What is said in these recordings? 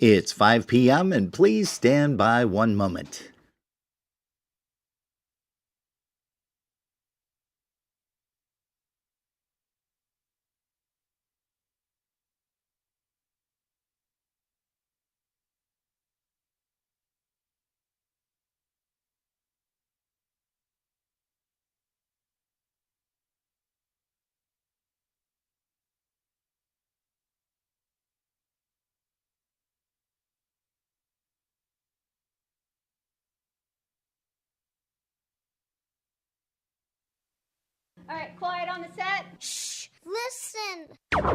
It's 5 p.m. and please stand by one moment. All right, quiet on the set. Shh, listen. 5,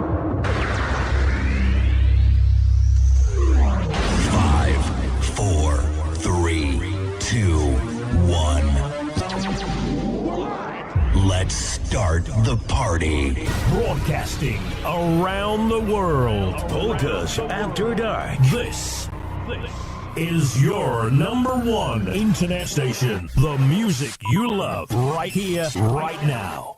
4, 3, 2, 1. Let's start the party. Broadcasting around the world. Polkas After Dark. This is your number one internet station. The music you love right here, right now.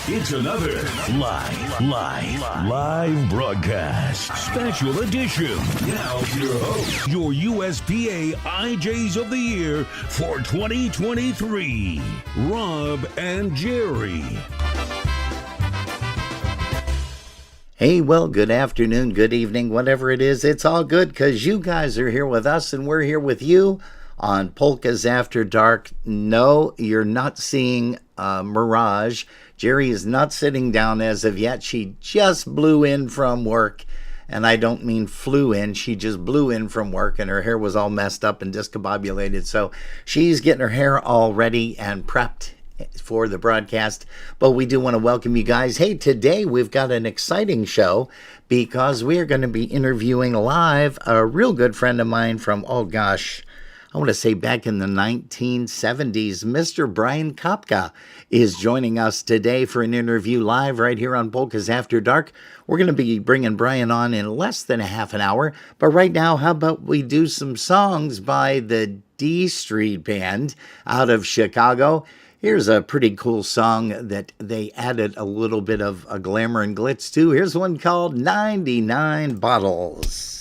It's another live broadcast. Special edition. Now your host, your USPA IJs of the Year for 2023, Rob and Jerry. Hey, well, good afternoon, good evening, whatever it is. It's all good because you guys are here with us and we're here with you on Polkas After Dark. No, you're not seeing Mirage. Jerry is not sitting down as of yet. She just blew in from work, and I don't mean flew in. She just blew in from work, and her hair was all messed up and discombobulated. So she's getting her hair all ready and prepped for the broadcast. But we do want to welcome you guys. Hey, today we've got an exciting show because we are going to be interviewing live a real good friend of mine from, I want to say back in the 1970s, Mr. Brian Kapka is joining us today for an interview live right here on Polkas After Dark. We're going to be bringing Brian on in less than a half an hour. But right now, how about we do some songs by the D Street Band out of Chicago. Here's a pretty cool song that they added a little bit of a glamour and glitz to. Here's one called 99 Bottles.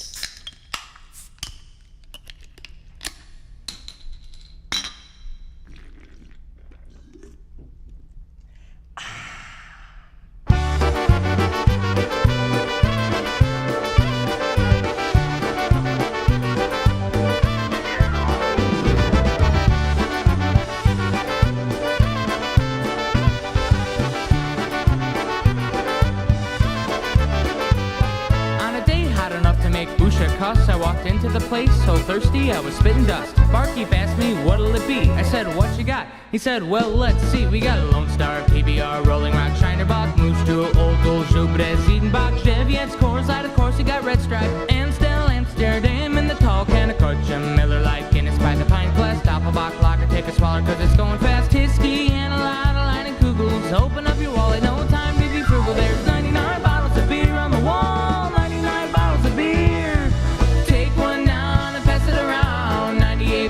I walked into the place so thirsty I was spitting dust. Barkeep asked me what'll it be. I said what you got? He said well let's see. We got a Lone Star, PBR, Rolling Rock, Shiner Bock, Moose Jewel, Old Gold, Jupiter, Ziedenbach, Cheviet's, Coors Light, of course you got Red Stripe, Amstel, Amsterdam, and the tall can of Kutcha, Miller Lite, Guinness by the pint glass, Doppelbock, Lager, take a swaller cause it's going fast. Hiskey and a lot of line and Kugels. Open up your wallet, no time to be frugal. There's 99 bottles of beer on the wall, 99 bottles of beer.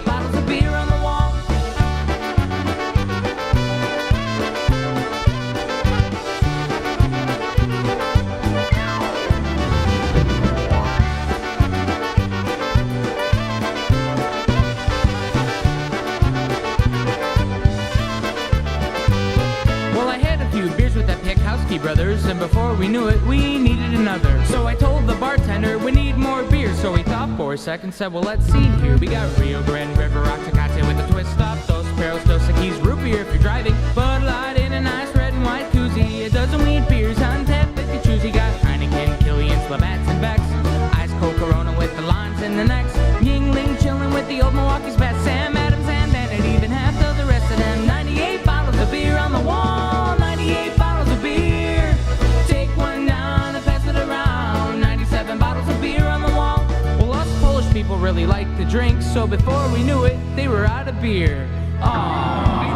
Bottles of beer on the wall. Well, I had a few beers with that Piekowski brothers, and before we knew it, we needed another. So I told the bartender we need more beer. So he thought for a second, said, well, let's see here. We got Rio Grande, River Rock, Tecate with a twist stop, Dos Perros, Dos Equis, root beer if you're driving, Bud Light in a nice red and white koozie, a dozen wheat beers on tap if you choose. You got Heineken, Killian's, Labatt's, and Beck's, ice cold Corona with the limes and the necks, Yingling chilling with the old Milwaukee's best, Sam Adams, and then it even half of the rest of them. 98 bottles of beer on the couple really liked the drink, so before we knew it, they were out of beer. Aww.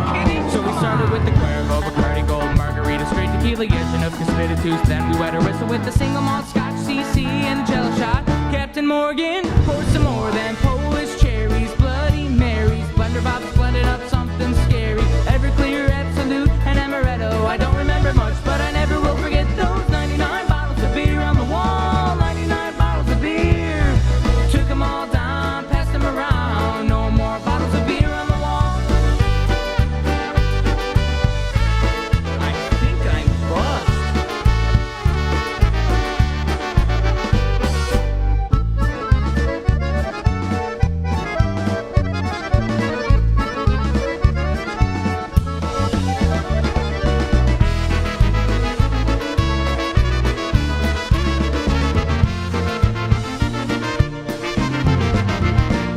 So we started with the Cuervo, Bacardi Gold, Margarita, straight tequila, yes, enough conspiratus. Then we wet our whistle with the single malt Scotch, CC, and a Jello shot. Captain Morgan poured some more than Polish cherries, Bloody Marys, blender bops, blended up something scary. Everclear, Absolute, and Amaretto. I don't remember much, but I never will forget those 99 bottles of beer on the wall. 99 bottles of beer. Took them all down, passed them around. No more bottles of beer on the wall. I think I'm buzzed.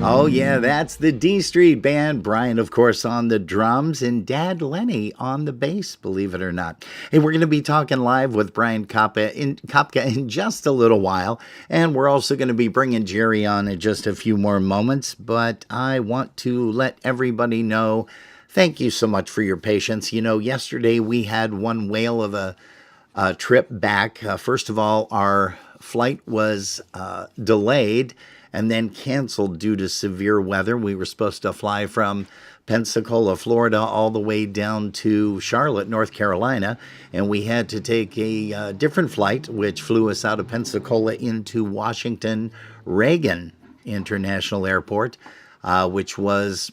Oh, yeah, that's the D Street Band. Brian, of course, on the drums, and Dad Lenny on the bass, believe it or not. Hey, we're going to be talking live with Brian Kapka in just a little while, and we're also going to be bringing Jerry on in just a few more moments, but I want to let everybody know, thank you so much for your patience. You know, yesterday we had one whale of a trip back. First of all, our flight was delayed and then canceled due to severe weather. We were supposed to fly from Pensacola, Florida, all the way down to Charlotte, North Carolina, and we had to take a different flight, which flew us out of Pensacola into Washington Reagan International Airport, which was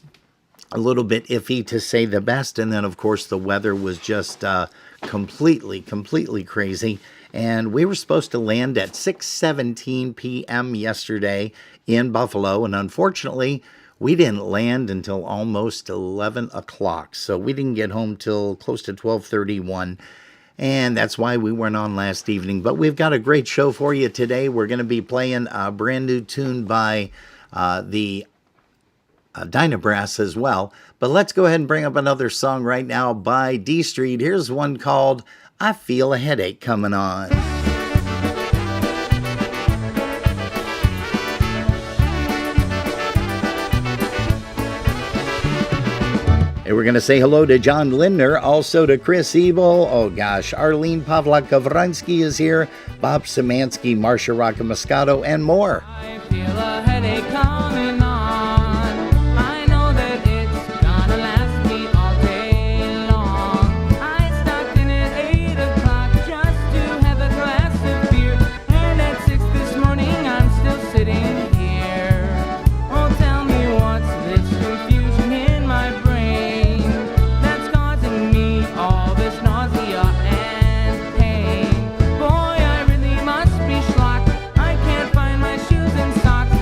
a little bit iffy to say the best. And then, of course, the weather was just completely crazy. And we were supposed to land at 6:17 p.m. yesterday in Buffalo. And unfortunately, we didn't land until almost 11 o'clock. So we didn't get home till close to 12:31. And that's why we weren't on last evening. But we've got a great show for you today. We're going to be playing a brand new tune by the Dynabrass as well. But let's go ahead and bring up another song right now by D Street. Here's one called I Feel a Headache Coming On. And we're going to say hello to John Lindner, also to Chris Ebel. Oh gosh, Arlene Pavlak-Kovransky is here, Bob Szymanski, Marcia Rocca-Moscato, and more. I feel a headache coming on. I know that it's gonna last me all day long. I stopped in at 8 o'clock just to have a glass of beer. And at 6 this morning I'm still sitting here. Oh, tell me what's this confusion in my brain that's causing me all this nausea and pain. Boy, I really must be schlocked. I can't find my shoes and socks.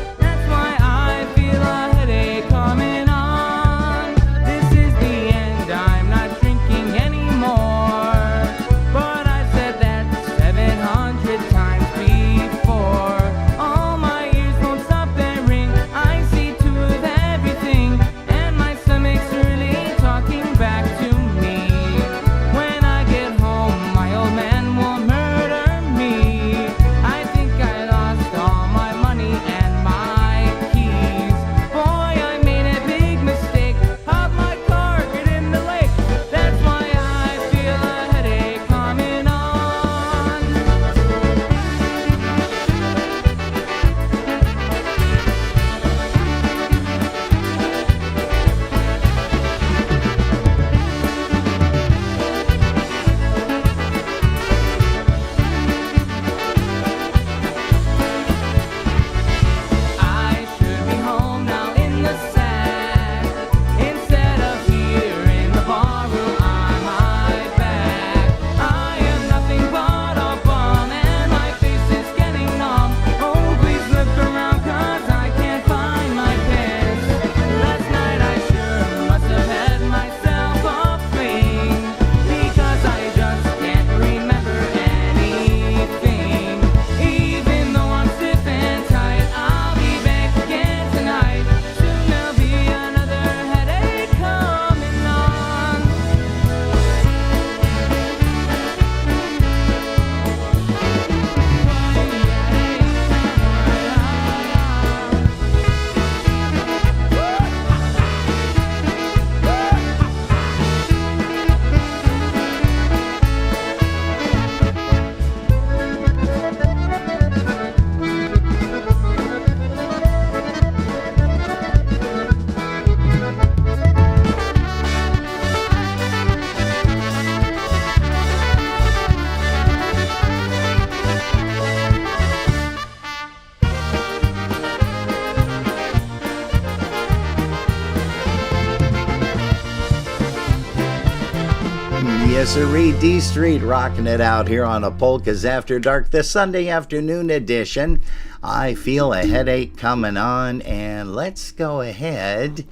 Yes, sirree, D Street rocking it out here on a Polkas After Dark, the Sunday afternoon edition. I feel a headache coming on, and let's go ahead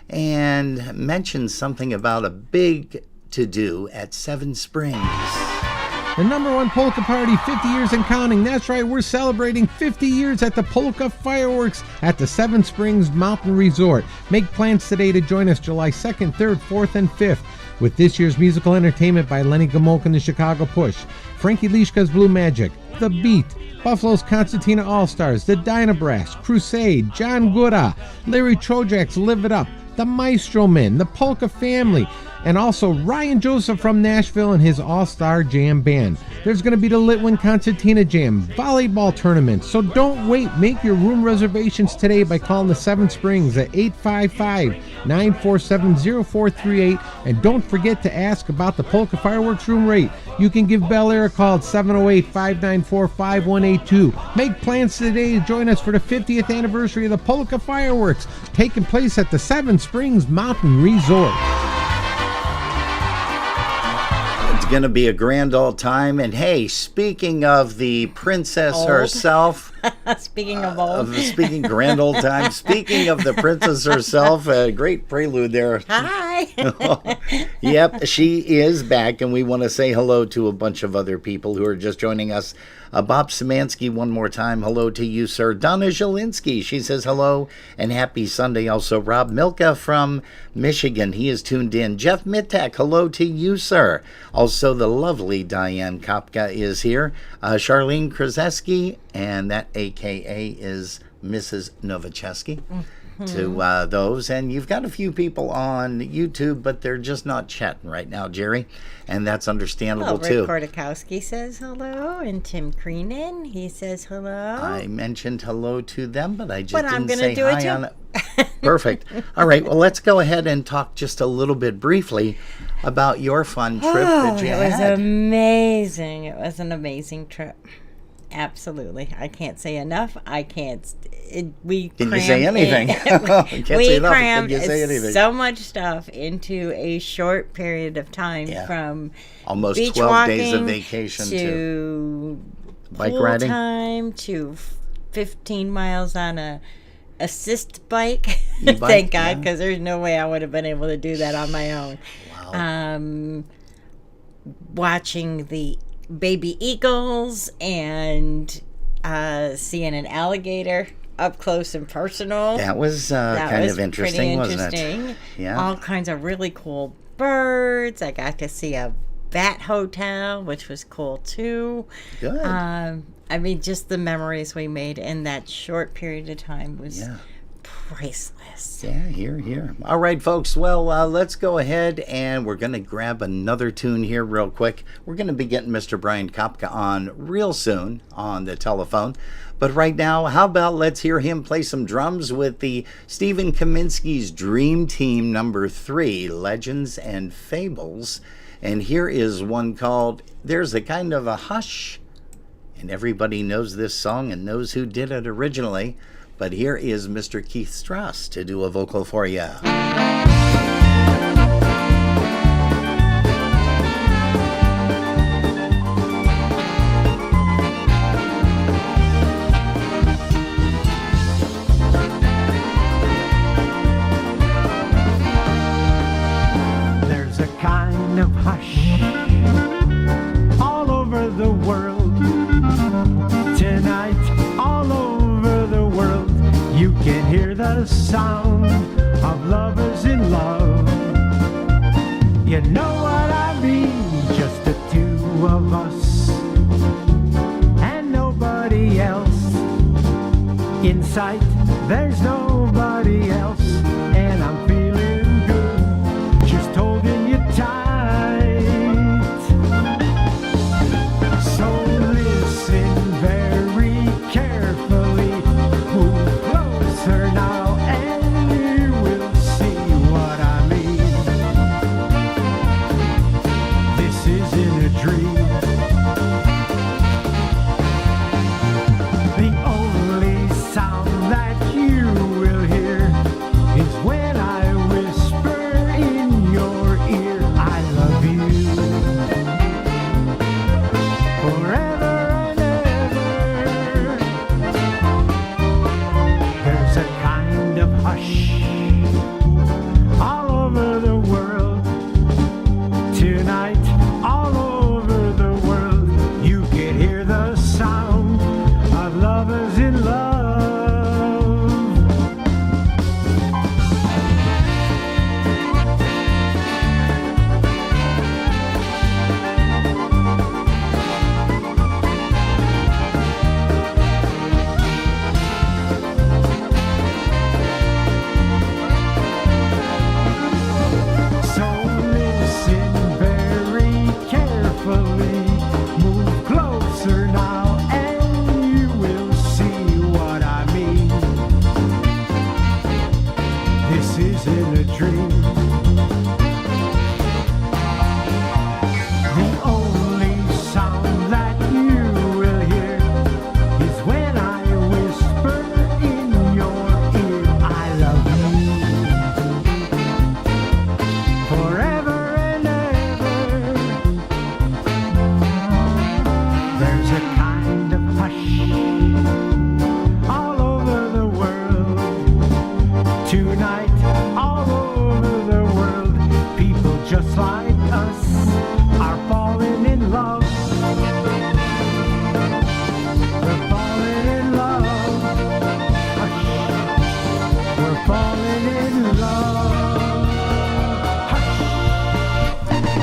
and mention something about a big to-do at Seven Springs. The number one polka party, 50 years and counting. That's right, we're celebrating 50 years at the Polka Fireworks at the Seven Springs Mountain Resort. Make plans today to join us July 2nd, 3rd, 4th, and 5th with this year's musical entertainment by Lenny Gomolka and the Chicago Push, Frankie Lishka's Blue Magic, The Beat, Buffalo's Concertina All-Stars, the Dynabrass, Crusade, John Gura, Larry Trojak's Live It Up, the Maestro Men, the Polka Family, and also Ryan Joseph from Nashville and his All-Star Jam Band. There's going to be the Litwin Concertina Jam, volleyball tournament, so don't wait. Make your room reservations today by calling the Seven Springs at 855-947-0438, and don't forget to ask about the Polka Fireworks room rate. You can give Bel Air a call at 708-594-5182. Make plans today to join us for the 50th anniversary of the Polka Fireworks, taking place at the Seven Springs Mountain Resort. It's going to be a grand old time. And hey, speaking of the princess herself. Speaking of old. Speaking grand old time. Speaking of the princess herself, a great prelude there. Hi. Yep, she is back, and we want to say hello to a bunch of other people who are just joining us. Bob Szymanski, one more time, hello to you, sir. Donna Zielinski, she says hello and happy Sunday. Also, Rob Milka from Michigan, he is tuned in. Jeff Mittek, hello to you, sir. Also, the lovely Diane Kapka is here. Charlene Krzeski, and that AKA is Mrs. Nowaczewski. To those, and you've got a few people on YouTube, but they're just not chatting right now, Jerry, and that's understandable too. Rick Kordakowski says hello, and Tim Creenan, he says hello. I mentioned hello to them, but I just I'm didn't gonna say do it hi too. on it. Perfect. All right, well, let's go ahead and talk just a little bit briefly about your fun trip that you It was had. amazing. It was an amazing trip. Absolutely. I can't say enough. I can't. We Can you say anything? Can't we say enough. crammed Can you say anything? so much stuff into a short period of time, from Almost beach 12 days of walking vacation to bike pool riding time to 15 miles on a assist bike. E-bike, Thank God, yeah. because there's no way I would have been able to do that on my own. Wow. Watching the baby eagles and seeing an alligator up close and personal. That was That kind was of interesting, pretty wasn't interesting. it? Yeah. All kinds of really cool birds. I got to see a bat hotel, which was cool too. Good. I mean, just the memories we made in that short period of time was priceless. Yeah, here. All right, folks. Well, let's go ahead and we're going to grab another tune here real quick. We're going to be getting Mr. Brian Kapka on real soon on the telephone. But right now, how about let's hear him play some drums with the Stephen Kaminsky's Dream Team number 3, Legends and Fables. And here is one called There's a Kind of a Hush. And everybody knows this song and knows who did it originally. But here is Mr. Keith Strauss to do a vocal for you. There's a kind of hush all over the world tonight, all over the world. You can hear the sound of lovers in love. You know what I mean, just the two of us and nobody else. In sight, there's nobody else, and I'm feeling good, just holding you tight. So listen very carefully, move closer now, and you will see what I mean. This isn't a dream. The only sound that you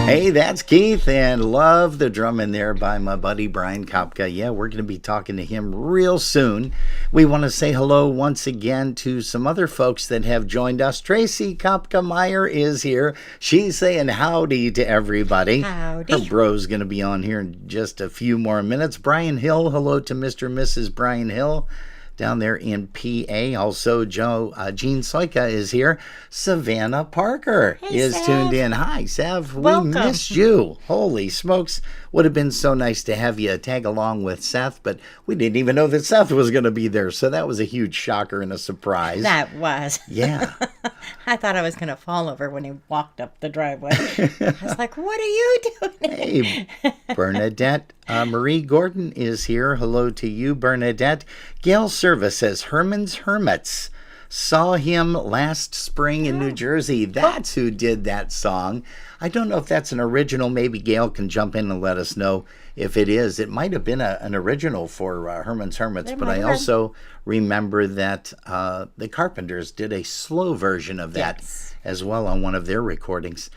Hey, that's Keith, and love the drum in there by my buddy Brian Kapka. Yeah, we're going to be talking to him real soon. We want to say hello once again to some other folks that have joined us. Tracy Kapka Meyer is here. She's saying howdy to everybody. Howdy. Her bro's going to be on here in just a few more minutes. Brian Hill, hello to Mr. and Mrs. Brian Hill down there in PA. Also, Jean Soika is here. Savannah Parker is Sav. tuned in. Hi, Sav. Welcome. We missed you. Holy smokes. Would have been so nice to have you tag along with Seth, but we didn't even know that Seth was going to be there. So that was a huge shocker and a surprise. That was. Yeah. I thought I was going to fall over when he walked up the driveway. I was like, what are you doing? Hey, Bernadette. Marie Gordon is here. Hello to you, Bernadette. Gail Service says Herman's Hermits. Saw him last spring in New Jersey. That's who did that song. I don't know if that's an original. Maybe Gail can jump in and let us know if it is. It might have been an original for Herman's Hermits, but I also remember that the Carpenters did a slow version of that as well on one of their recordings.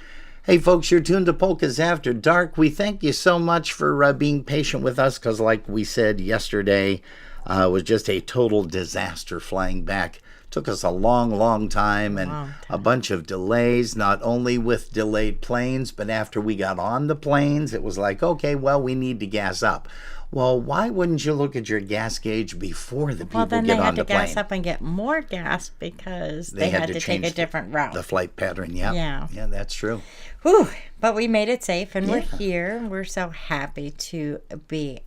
Hey, folks, you're tuned to Polkas After Dark. We thank you so much for being patient with us because, like we said yesterday, it was just a total disaster flying back. Took us a long time and a bunch of delays, not only with delayed planes, but after we got on the planes, it was like, okay, well, we need to gas up. Well, why wouldn't you look at your gas gauge before the people get on the plane? Well, then they had to gas up and get more gas because they had to take a different route. The flight pattern, yeah. Yeah, that's true. Whew. But we made it safe, and we're here. We're so happy to be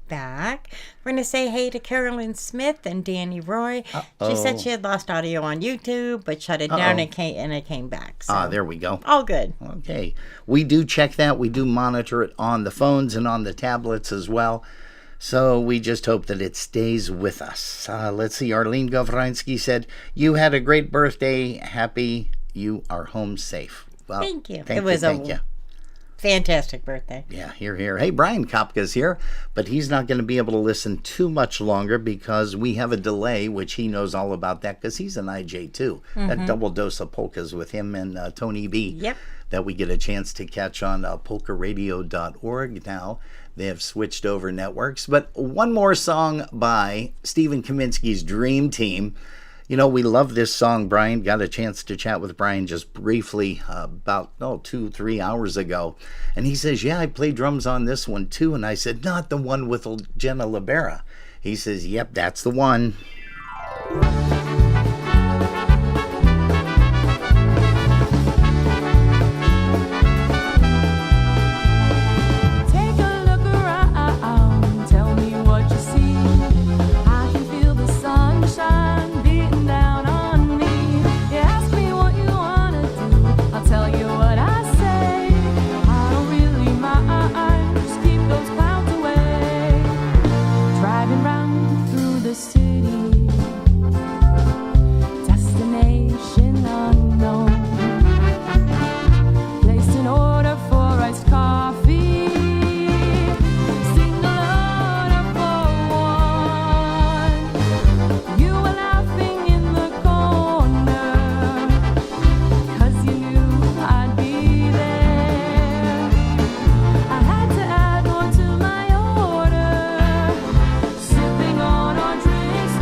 back. We're going to say hey to Carolyn Smith and Danny Roy. She said she had lost audio on YouTube, but shut it down and it came back. So. There we go. All good. Okay. We do check that. We do monitor it on the phones and on the tablets as well. So we just hope that it stays with us. Let's see. Arlene Govransky said, you had a great birthday. Happy you are home safe. Well, thank you. Thank you. Fantastic birthday. Yeah, here. Hey, Brian Kopka's here, but he's not going to be able to listen too much longer because we have a delay, which he knows all about that because he's an IJ too. That double dose of polkas with him and Tony B. Yep. That we get a chance to catch on polkaradio.org now. They have switched over networks. But one more song by Stephen Kaminsky's Dream Team. You know, we love this song, Brian. Got a chance to chat with Brian just briefly about 2-3 hours ago. And he says, yeah, I play drums on this one too. And I said, not the one with Jenna Libera. He says, yep, that's the one. Sipping on our drinks.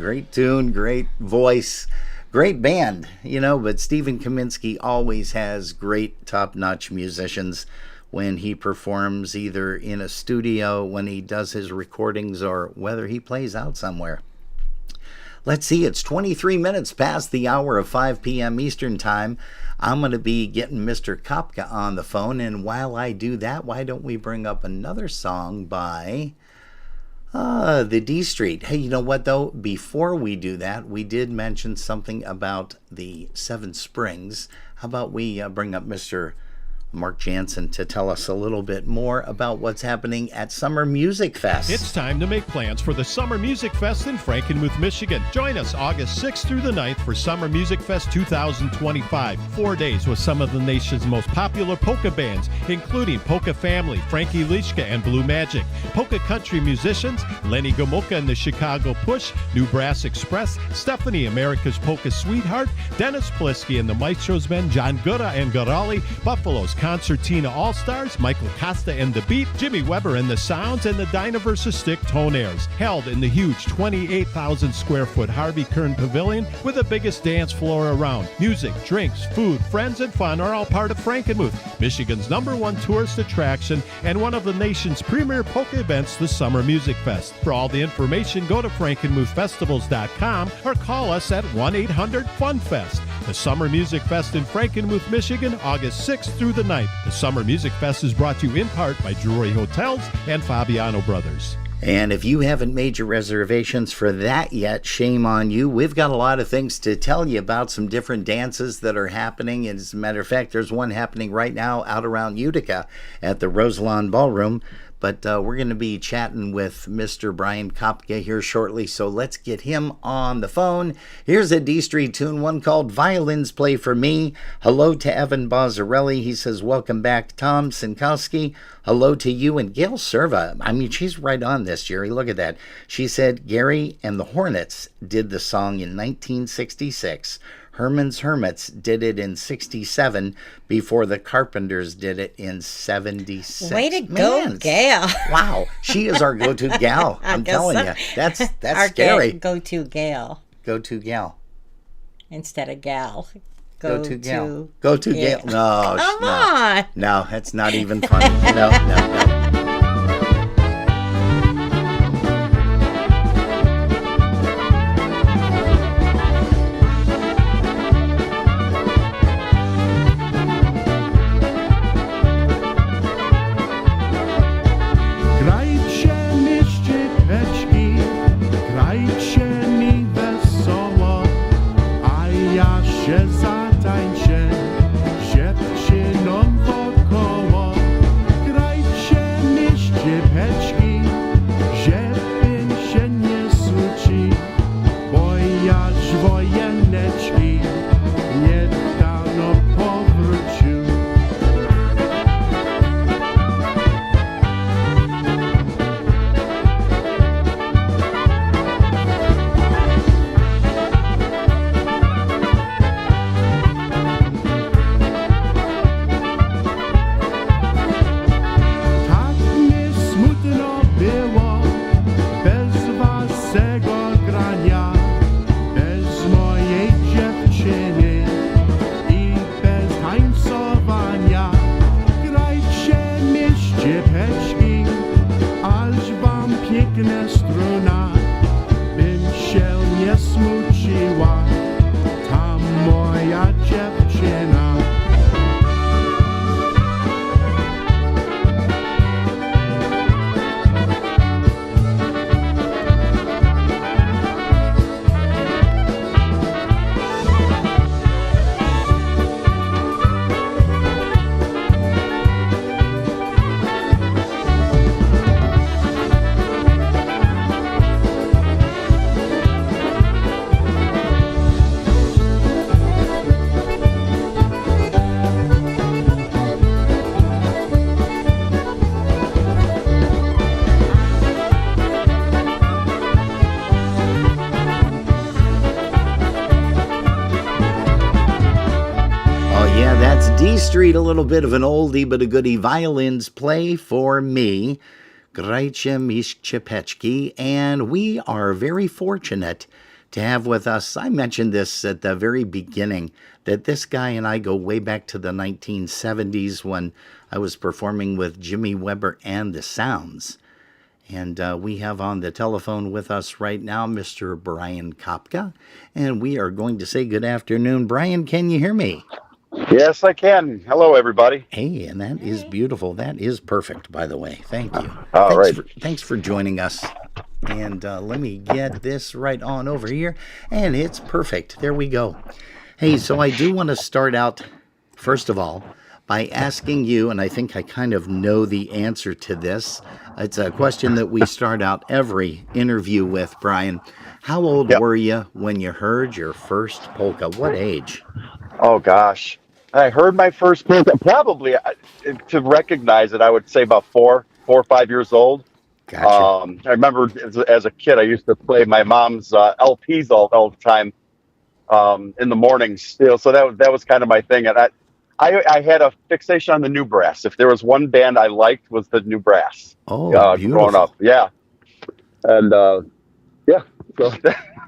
Great tune, great voice, great band, but Stephen Kaminsky always has great top-notch musicians when he performs, either in a studio, when he does his recordings, or whether he plays out somewhere. Let's see, it's 23 minutes past the hour of 5 p.m. Eastern Time. I'm going to be getting Mr. Kapka on the phone, and while I do that, why don't we bring up another song by the D Street. Hey, you know what, though? Before we do that, we did mention something about the Seven Springs. How about we bring up Mr. Mark Jansen to tell us a little bit more about what's happening at Summer Music Fest. It's time to make plans for the Summer Music Fest in Frankenmuth, Michigan. Join us August 6th through the 9th for Summer Music Fest 2025. 4 days with some of the nation's most popular polka bands, including Polka Family, Frankie Lischka and Blue Magic, polka country musicians, Lenny Gomulka and the Chicago Push, New Brass Express, Stephanie, America's Polka Sweetheart, Dennis Polisky and the Maestro's Men, John Gura and Garali, Buffalo's Concertina All-Stars, Michael Costa and the Beat, Jimmy Weber and the Sounds, and the Dinah vs. Stick Tonaires. Held in the huge 28,000 square foot Harvey Kern Pavilion with the biggest dance floor around. Music, drinks, food, friends, and fun are all part of Frankenmuth, Michigan's #1 tourist attraction and one of the nation's premier polka events, the Summer Music Fest. For all the information, go to frankenmuthfestivals.com or call us at 1-800-FUN-FEST. The Summer Music Fest in Frankenmuth, Michigan, August 6th through the 9th. The Summer Music Fest is brought to you in part by Drury Hotels and Fabiano Brothers. And if you haven't made your reservations for that yet, shame on you. We've got a lot of things to tell you about, some different dances that are happening. As a matter of fact, there's one happening right now out around Utica at the Roselawn Ballroom. But we're going to be chatting with Mr. Brian Kapka here shortly, so let's get him on the phone. Here's a D Street tune, one called Violins Play for Me. Hello to Evan Bozzarelli. He says, welcome back, Tom Sinkowski. Hello to you and Gail Serva. I mean, she's right on this, Jerry. Look at that. She said Gary and the Hornets did the song in 1966. Herman's Hermits did it in 67 before the Carpenters did it in 76. Way to go, Gail. Wow. She is our go-to gal. I'm telling you. That's our scary. Go-to Gail. Go-to gal. Instead of gal. Go-to gal. Go-to gal. No. Come on. No, it's not even funny. No. D Street, a little bit of an oldie but a goodie. Violins Play for Me. Grajcie Miszczepeczki. And we are very fortunate to have with us. I mentioned this at the very beginning that this guy and I go way back to the 1970s when I was performing with Jimmy Weber and the Sounds. And we have on the telephone with us right now Mr. Brian Kapka, and we are going to say good afternoon. Brian, can you hear me? Yes, I can. Hello, everybody. Hey, and that is beautiful. That is perfect, by the way. Thank you. All right. Thanks for joining us. And let me get this right on over here. And it's perfect. There we go. Hey, so I do want to start out, first of all, by asking you, and I think I kind of know the answer to this. It's a question that we start out every interview with, Brian. How old were you when you heard your first polka? What age? Oh, gosh. I heard my first polka, probably to recognize it, I would say about 4 or 5 years old. Gotcha. I remember as a kid, I used to play my mom's LPs all the time in the mornings. You know, so that was kind of my thing. And I had a fixation on the new brass. If there was one band I liked, was the new brass. Oh, beautiful. Growing up, yeah. And yeah, so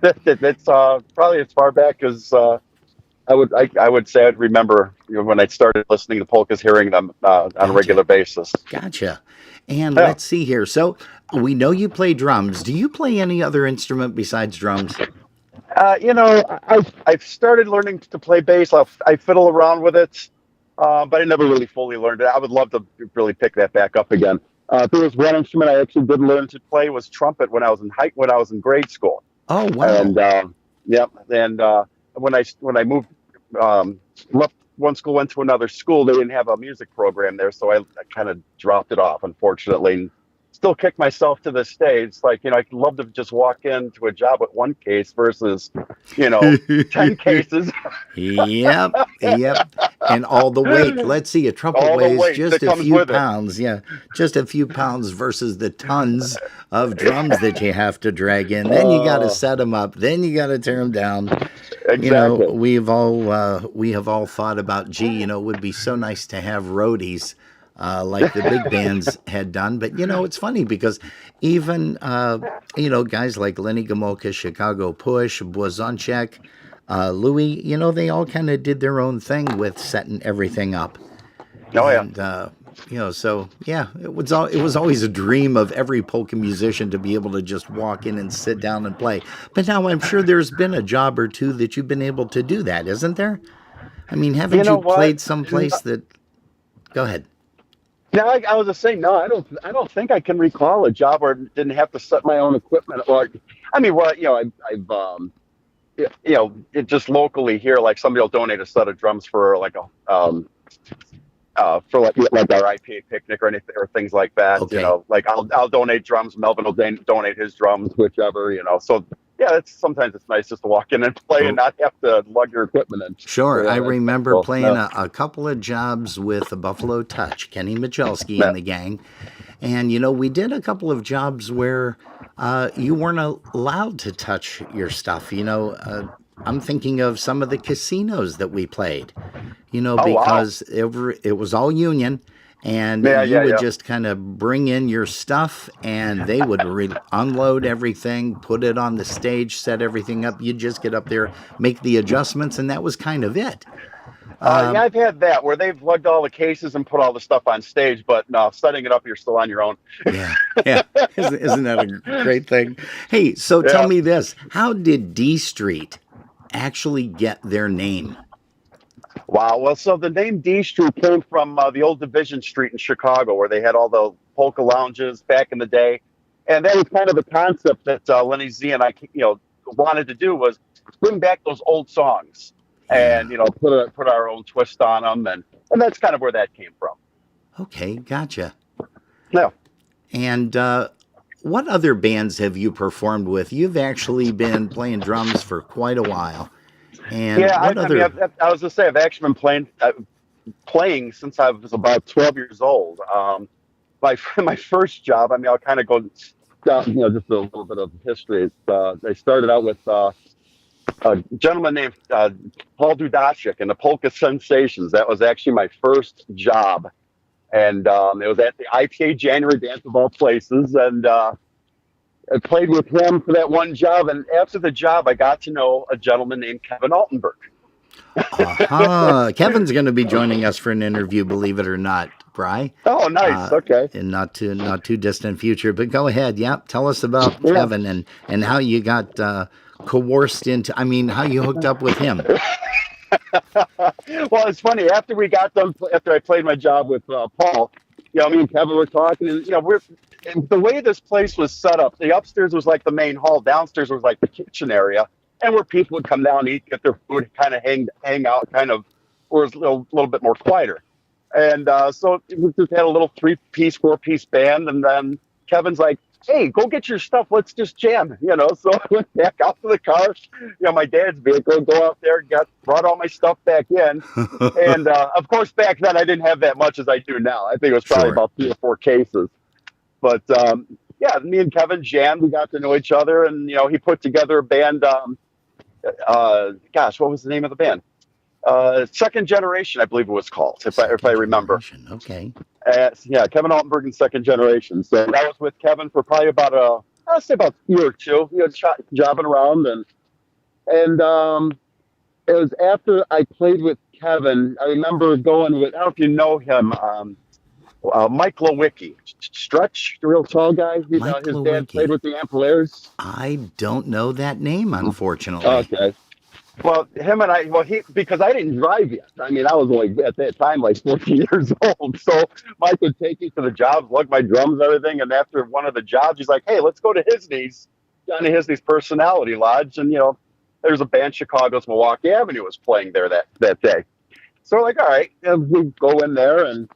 that's probably as far back as I would say I'd remember, you know, when I started listening to polkas, hearing them on a regular basis. Gotcha. And let's see here. So we know you play drums. Do you play any other instrument besides drums? You know, I've started learning to play bass. I fiddle around with it, but I never really fully learned it. I would love to really pick that back up again. There was one instrument I actually did learn to play was trumpet when I was in grade school. Oh wow! And yep. And when I moved, left one school, went to another school, they didn't have a music program there, so I kind of dropped it off, unfortunately. And still kick myself to this day. It's like, you know, I'd love to just walk into a job with one case versus, you know, 10 cases. Yep. And all the weight. Let's see, a trumpet weighs just a few pounds. Yeah, just a few pounds versus the tons of drums that you have to drag in. Then you got to set them up. Then you got to tear them down. Exactly. You know, we have all thought about, gee, you know, it would be so nice to have roadies. Like the big bands had done. But, you know, it's funny because even, you know, guys like Lenny Gomulka, Chicago Push, Błazonczyk, Louis, you know, they all kind of did their own thing with setting everything up. Oh, yeah. And, you know, so, yeah, it was always a dream of every polka musician to be able to just walk in and sit down and play. But now I'm sure there's been a job or two that you've been able to do that, isn't there? I mean, haven't you played someplace that... Go ahead. No, I was just saying, no, I don't think I can recall a job where I didn't have to set my own equipment. Or, I mean, well, you know, I've you know, it just locally here, like somebody will donate a set of drums for like a for like our IPA picnic or anything or things like that. Okay. You know, like I'll donate drums. Melvin will donate his drums, whichever. You know, so. Yeah, sometimes it's nice just to walk in and play and not have to lug your equipment in. Sure. I remember playing a couple of jobs with the Buffalo Touch, Kenny Michalski and the gang. And, you know, we did a couple of jobs where you weren't allowed to touch your stuff. You know, I'm thinking of some of the casinos that we played, you know, because it was all union. And you would just kind of bring in your stuff, and they would unload everything, put it on the stage, set everything up. You'd just get up there, make the adjustments, and that was kind of it. Yeah, I've had that where they've lugged all the cases and put all the stuff on stage, but no, setting it up, you're still on your own. Yeah. Isn't that a great thing? Hey, so tell me this. How did D Street actually get their name? Wow. Well, so the name D Street came from the old Division Street in Chicago, where they had all the polka lounges back in the day, and that was kind of the concept that Lenny Z and I, you know, wanted to do was bring back those old songs and you know put our own twist on them, and that's kind of where that came from. Okay, gotcha. Yeah. And what other bands have you performed with? You've actually been playing drums for quite a while. And yeah, I was gonna say I've actually been playing since I was about 12 years old. My first job, I mean, I'll kind of go down, you know, just a little bit of history. I started out with a gentleman named Paul Dudashik and the Polka Sensations. That was actually my first job, and it was at the IPA January Dance of all places. And I played with him for that one job, and after the job, I got to know a gentleman named Kevin Altenberg. Kevin's going to be joining us for an interview, believe it or not, Bry. Oh, nice. Okay. In not too distant future. But go ahead. Yep. Tell us about Yeah. Kevin and how you got coerced into. I mean, how you hooked up with him. Well, it's funny. After we got done, after I played my job with Paul, me and Kevin were talking, and and the way this place was set up. The upstairs was like the main hall, downstairs was like the kitchen area, and where people would come down, eat, get their food, kind of hang out, kind of, where it was a little bit more quieter. And so we just had a little 3-piece, 4-piece band, and then Kevin's like, "Hey, go get your stuff. Let's just jam." So I went back out to the car, my dad's vehicle, go out there, brought all my stuff back in. And of course, back then I didn't have that much as I do now. I think it was probably about 3 or 4 cases. But yeah, me and Kevin jammed. We got to know each other, and he put together a band. Gosh, what was the name of the band? Second Generation, I believe it was called, if I remember. Okay. Yeah, Kevin Altenberg and Second Generation. So that was with Kevin for probably about a year or two. Jobbing around, and it was after I played with Kevin. I remember going with, I don't know if you know him, Mike Lewicki, Stretch, the real tall guy. His dad played with the Ampliers. I don't know that name, unfortunately. Okay. Well, him and I, because I didn't drive yet. I mean, I was only at that time like 14 years old. So Mike would take me to the jobs, lug my drums and everything. And after one of the jobs, he's like, "Hey, let's go to Hisney's, Johnny Hisney's Personality Lodge." And, there's a band, Chicago's Milwaukee Avenue, was playing there that day. So we're like, all right, and we go in there, and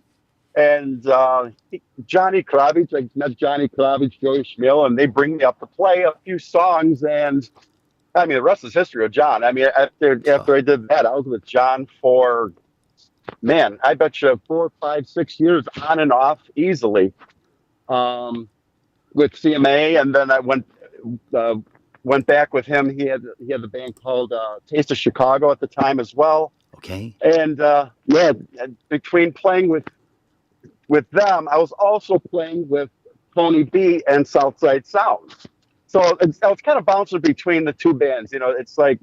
Johnny Kravitz, I met Johnny Kravitz, Joey Schmiel, and they bring me up to play a few songs. And I mean, the rest is history with John. I mean, after I did that, I was with John for, man, I bet you 4, 5, 6 years on and off easily, with CMA. And then I went back with him. He had the band called Taste of Chicago at the time as well. Okay. And yeah, between playing with them, I was also playing with Tony B and Southside Sound. So I was kind of bouncing between the two bands. It's like,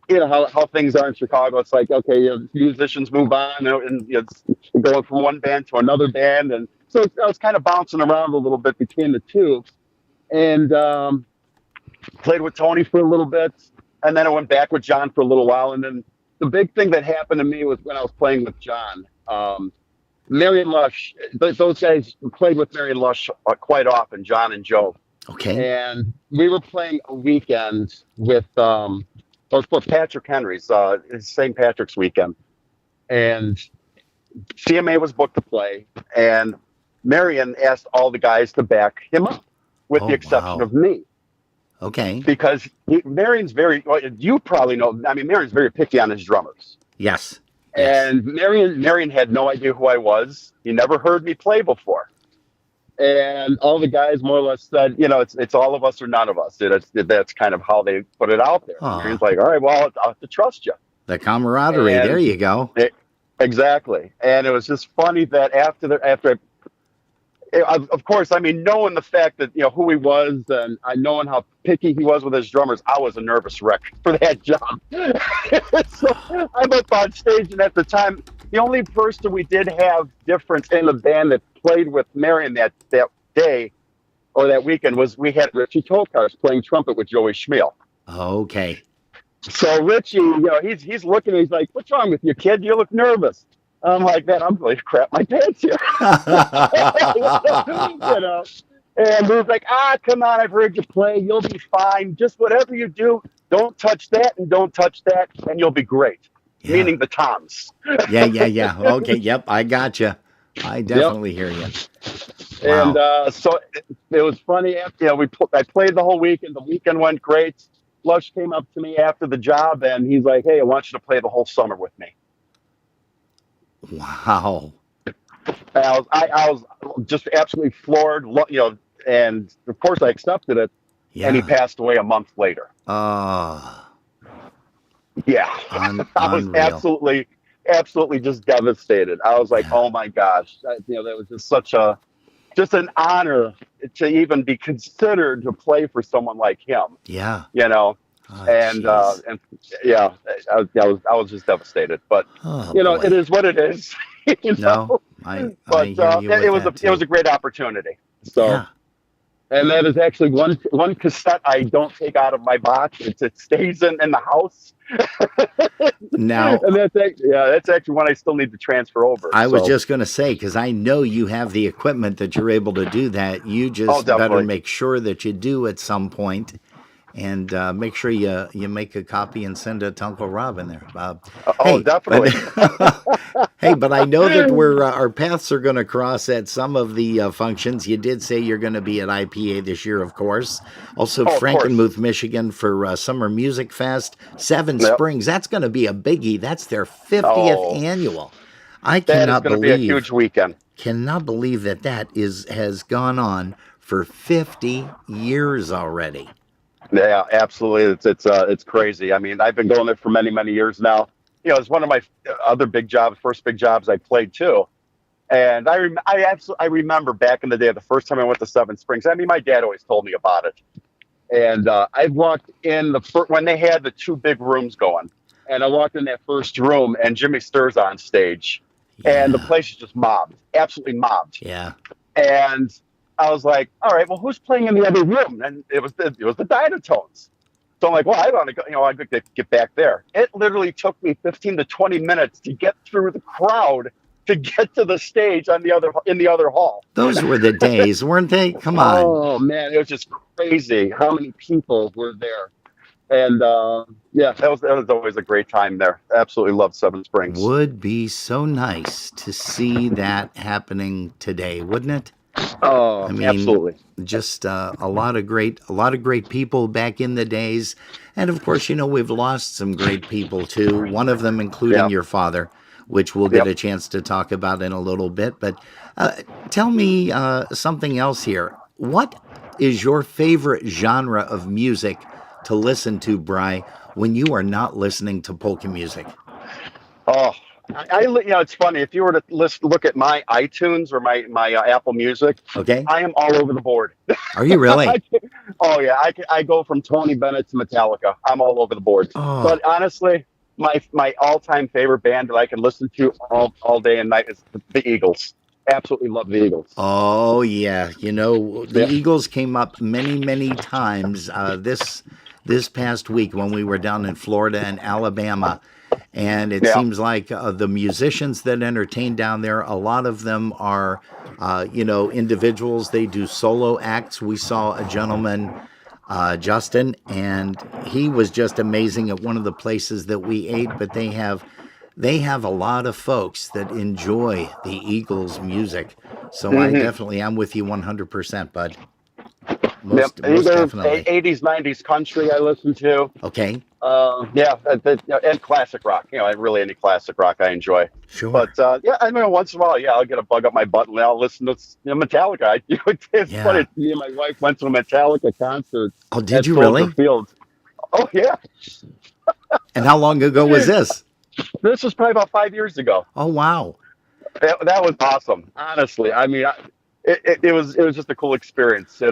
how things are in Chicago. It's like, okay, musicians move on, and it's going from one band to another band. And so I was kind of bouncing around a little bit between the two. And played with Tony for a little bit. And then I went back with John for a little while. And then the big thing that happened to me was when I was playing with John. Marion Lush, those guys played with Marion Lush quite often, John and Joe. Okay. And we were playing a weekend with, it was for Patrick Henry's, St. Patrick's weekend. And CMA was booked to play, and Marion asked all the guys to back him up, with the exception of me. Okay. Because Marion's you probably know, I mean, Marion's very picky on his drummers. Yes. And Marion had no idea who I was. He never heard me play before. And all the guys more or less said, it's all of us or none of us. That's kind of how they put it out there. Marion's like, all right, well, I'll have to trust you. The camaraderie. There you go. Exactly. And it was just funny that of course, I mean, knowing the fact that, who he was, and knowing how picky he was with his drummers, I was a nervous wreck for that job. So I'm up on stage, and at the time, the only person we did have difference in the band that played with Marion that day or that weekend was we had Richie Tokars playing trumpet with Joey Schmiel. Okay. So Richie, he's looking, he's like, "What's wrong with you, kid? You look nervous." I'm like, "Man, I'm really crap my pants here." And he was like, "Come on, I've heard you play. You'll be fine. Just whatever you do, don't touch that and don't touch that, and you'll be great." Yeah. Meaning the toms. Yeah. Okay, yep, I gotcha. I definitely hear you. Wow. And so it was funny. After, I played the whole week, and the weekend went great. Lush came up to me after the job, and he's like, "Hey, I want you to play the whole summer with me." Wow. I was just absolutely floored, and of course I accepted it. Yeah. And he passed away a month later. Yeah. I was absolutely just devastated. I was like, "Oh my gosh," that was just such a just an honor to even be considered to play for someone like him. Yeah. You know, Oh, and jeez. yeah, I was just devastated. But Oh you know, boy. it is what it is. You No, know, I but hear you with that it was too. a great opportunity. So. Yeah. And that is actually one cassette I don't take out of my box. It stays in the house. Now, And that's actually one I still need to transfer over. I was So, just going to say, because I know you have the equipment that you're able to do that. You oh, just better definitely. make sure that you do at some point, and make sure you make a copy and send it to Uncle Rob in there. Oh, Hey, but definitely. hey, but I know that our paths are going to cross at some of the functions. You did say you're going to be at IPA this year, of course. Also, Oh, of course. Frankenmuth, Michigan for Summer Music Fest. Seven Yep. Springs, that's going to be a biggie. That's their 50th Oh, annual. I that is going to be a huge weekend. cannot believe that has gone on for 50 years already. Yeah, absolutely. It's crazy. I mean, I've been going there for many years now. You know, it's one of my other big jobs, first big jobs I played too. And I remember back in the day, the first time I went to Seven Springs. I mean, my dad always told me about it. And I walked in when they had the two big rooms going, and I walked in that first room, and Jimmy Sturr's on stage, and the Yeah. place is just mobbed, absolutely mobbed. Yeah. And I was like, all right, well, who's playing in the other room? And it was the Dynatones. So I'm like, well, I want to go, I got to get back there. It literally took me 15 to 20 minutes to get through the crowd to get to the stage in the other hall. Those were the days, weren't they? Come on. Oh man, it was just crazy how many people were there. And yeah, that was always a great time there. Absolutely loved Seven Springs. Would be so nice to see that happening today, wouldn't it? Oh, I mean, absolutely. just a lot of great people back in the days, and of course, we've lost some great people too. One of them, including Yeah. your father, which we'll get Yep. a chance to talk about in a little bit. But tell me something else here. What is your favorite genre of music to listen to, Bry, when you are not listening to polka music? Oh, it's funny. If you were to look at my iTunes or my Apple Music, Okay, I am all over the board. are you really? Oh yeah, I go from Tony Bennett to Metallica. I'm all over the board. Oh, But honestly, my all-time favorite band that I can listen to all day and night is the Eagles. Absolutely love the Eagles. oh yeah. The Yeah. Eagles came up many times this past week when we were down in Florida and Alabama. And it Yeah. seems like the musicians that entertain down there, a lot of them are, individuals. They do solo acts. We saw a gentleman, Justin, and he was just amazing at one of the places that we ate. But they have a lot of folks that enjoy the Eagles music. So I definitely, I'm with you 100%, bud. Most Either definitely. 80s, 90s country I listen to. Okay, Yeah, and classic rock. Really any classic rock I enjoy. sure. But yeah, I mean, once in a while, yeah, I'll get a bug up my butt and I'll listen to Metallica. It's Yeah. funny. Me and my wife went to a Metallica concert Oh, did at you Soldier really? Field. Oh yeah, And how long ago was this? this was probably about 5 years ago. Oh, wow. That was awesome. Honestly, I mean, it was just a cool experience, to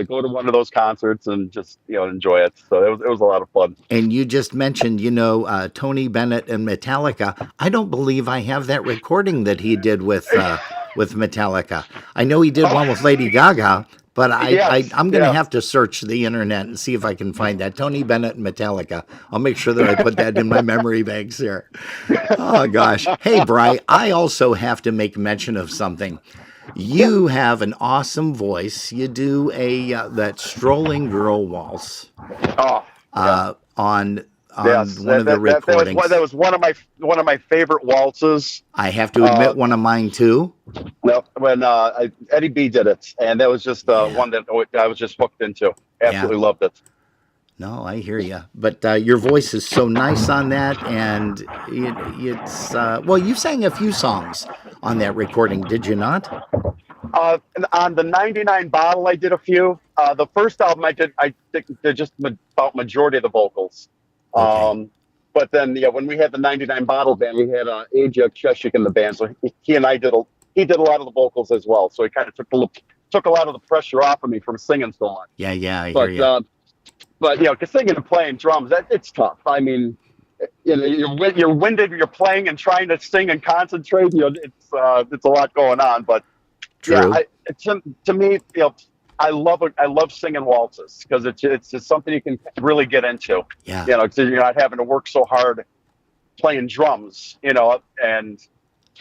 go to one of those concerts and just enjoy it. So it was a lot of fun. And you just mentioned, Tony Bennett and Metallica. I don't believe I have that recording that he did with Metallica. I know he did one with Lady Gaga, but Yes, I'm going to yeah. have to search the internet and see if I can find that. Tony Bennett and Metallica. I'll make sure that I put that in my memory banks here. Oh, gosh. Hey, Bri, I also have to make mention of something. You have an awesome voice. You do that Strolling Girl waltz Oh, on yes, one of the recordings. that was one of my favorite waltzes. I have to admit, one of mine too. No, when Eddie B did it, and that was just one that I was just hooked into. Absolutely loved it. No, I hear you. But your voice is so nice on that, and it's well, you sang a few songs on that recording, did you not? On the '99 bottle, I did a few. The first album I did just about majority of the vocals. Okay. But then when we had the '99 bottle band, we had Ajak Cheshik in the band, so he he did a lot of the vocals as well, so he kind of took a lot of the pressure off of me from singing so much. Yeah, I But hear you. but cause singing and playing drums, it's tough. I mean, you're winded. You're playing and trying to sing and concentrate. It's a lot going on. But True. To me, I love singing waltzes because it's just something you can really get into. Yeah. Because you're not having to work so hard playing drums. And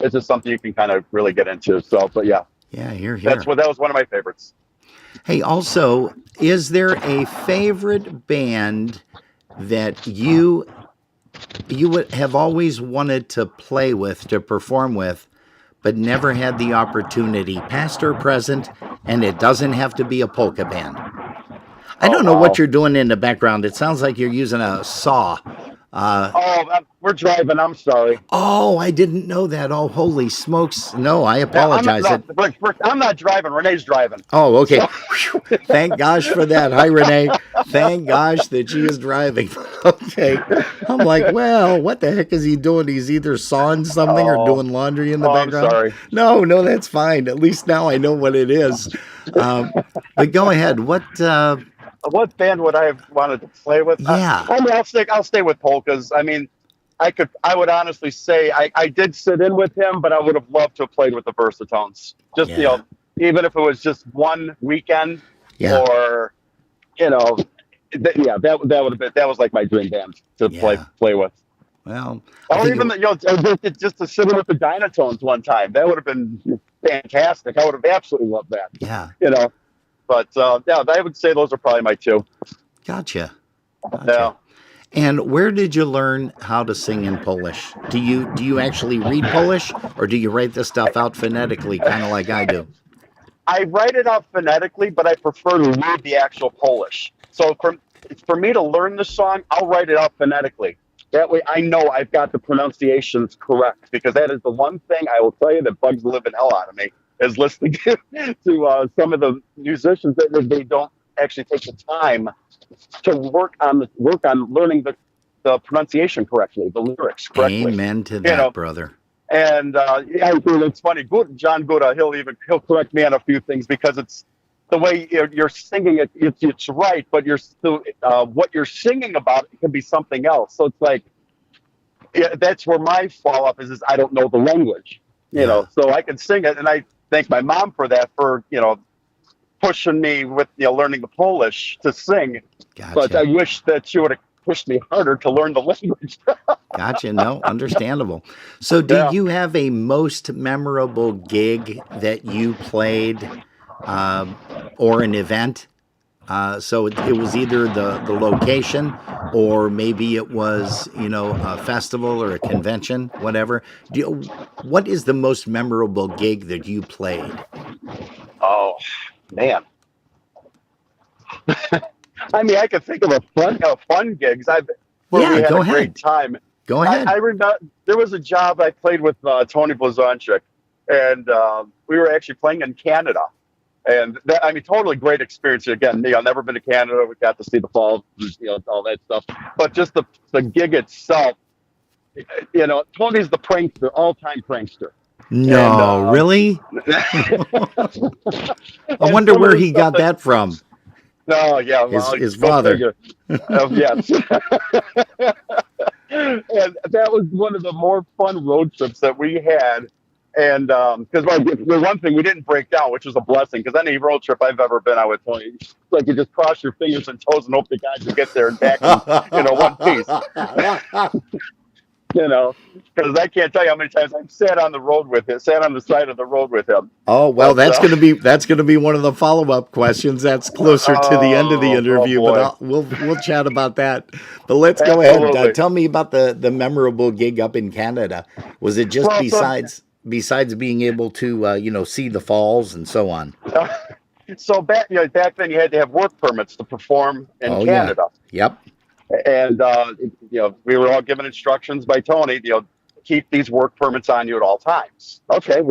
it's just something you can kind of really get into. So, but yeah. Yeah, here. That was one of my favorites. Hey, also, is there a favorite band that you would have always wanted to play with, to perform with, but never had the opportunity, past or present, and it doesn't have to be a polka band? I don't know what you're doing in the background. It sounds like you're using a saw. We're driving. I'm sorry. Oh, I didn't know that. Oh, holy smokes. No, I apologize. I'm not driving. Renee's driving. Oh, okay. Thank gosh for that. Hi, Renee. Thank gosh that she is driving. Okay. I'm like, well, what the heck is he doing? He's either sawing something or doing laundry in the background. I'm sorry. No, that's fine. At least now I know what it is. But go ahead. What band would I have wanted to play with? Yeah. I'll stay with polkas. I mean, I would honestly say I did sit in with him, but I would have loved to have played with the Versatones. Just even if it was just one weekend, or that would have been, that was like my dream band to play with. Well, or even just to sit in with the Dynatones one time. That would have been fantastic. I would have absolutely loved that. Yeah. But I would say those are probably my two. Gotcha. Yeah. And where did you learn how to sing in Polish? Do you actually read Polish, or do you write this stuff out phonetically, kind of like I do? I write it out phonetically, but I prefer to read the actual Polish. So for me to learn the song, I'll write it out phonetically. That way I know I've got the pronunciations correct, because that is the one thing I will tell you that bugs the living hell out of me, is listening to some of the musicians that they don't actually take the time to work on learning the pronunciation correctly, the lyrics correctly. Amen to that, brother. And it's funny. John Gouda, he'll correct me on a few things, because it's the way you're singing it. It's right, but you're still what you're singing about, it can be something else. So it's like that's where my fall off is I don't know the language, So I can sing it, and I thank my mom for that, for pushing me with learning the Polish to sing. Gotcha. But I wish that she would have pushed me harder to learn the language. Gotcha. No, understandable. So do you have a most memorable gig that you played, or an event? So it was either the location, or maybe it was, a festival or a convention, whatever. What is the most memorable gig that you played? Oh, man. I mean, I could think of fun gigs. We had go a ahead. great time. Go ahead. I remember there was a job I played with Tony Blazonczyk, and we were actually playing in Canada. And totally great experience. Again, I've never been to Canada. We got to see the falls, all that stuff. But just the gig itself, Tony's the prankster, all-time prankster. No, and, really? I wonder where he got that from. No, yeah, well, his father. Yes. And that was one of the more fun road trips that we had. And because the one thing we didn't break down, which was a blessing, because any road trip I've ever been on with Tony, it's like you just cross your fingers and toes and hope the guys will get there and back in one piece. Because I can't tell you how many times I've sat on the side of the road with him. Oh well, that's gonna be one of the follow-up questions. That's closer to the end of the interview, but we'll chat about that. But let's go ahead. Tell me about the memorable gig up in Canada. Was it just besides being able to see the falls and so on? So back then you had to have work permits to perform in Canada. Yeah. Yep. And we were all given instructions by Tony, keep these work permits on you at all times. Okay,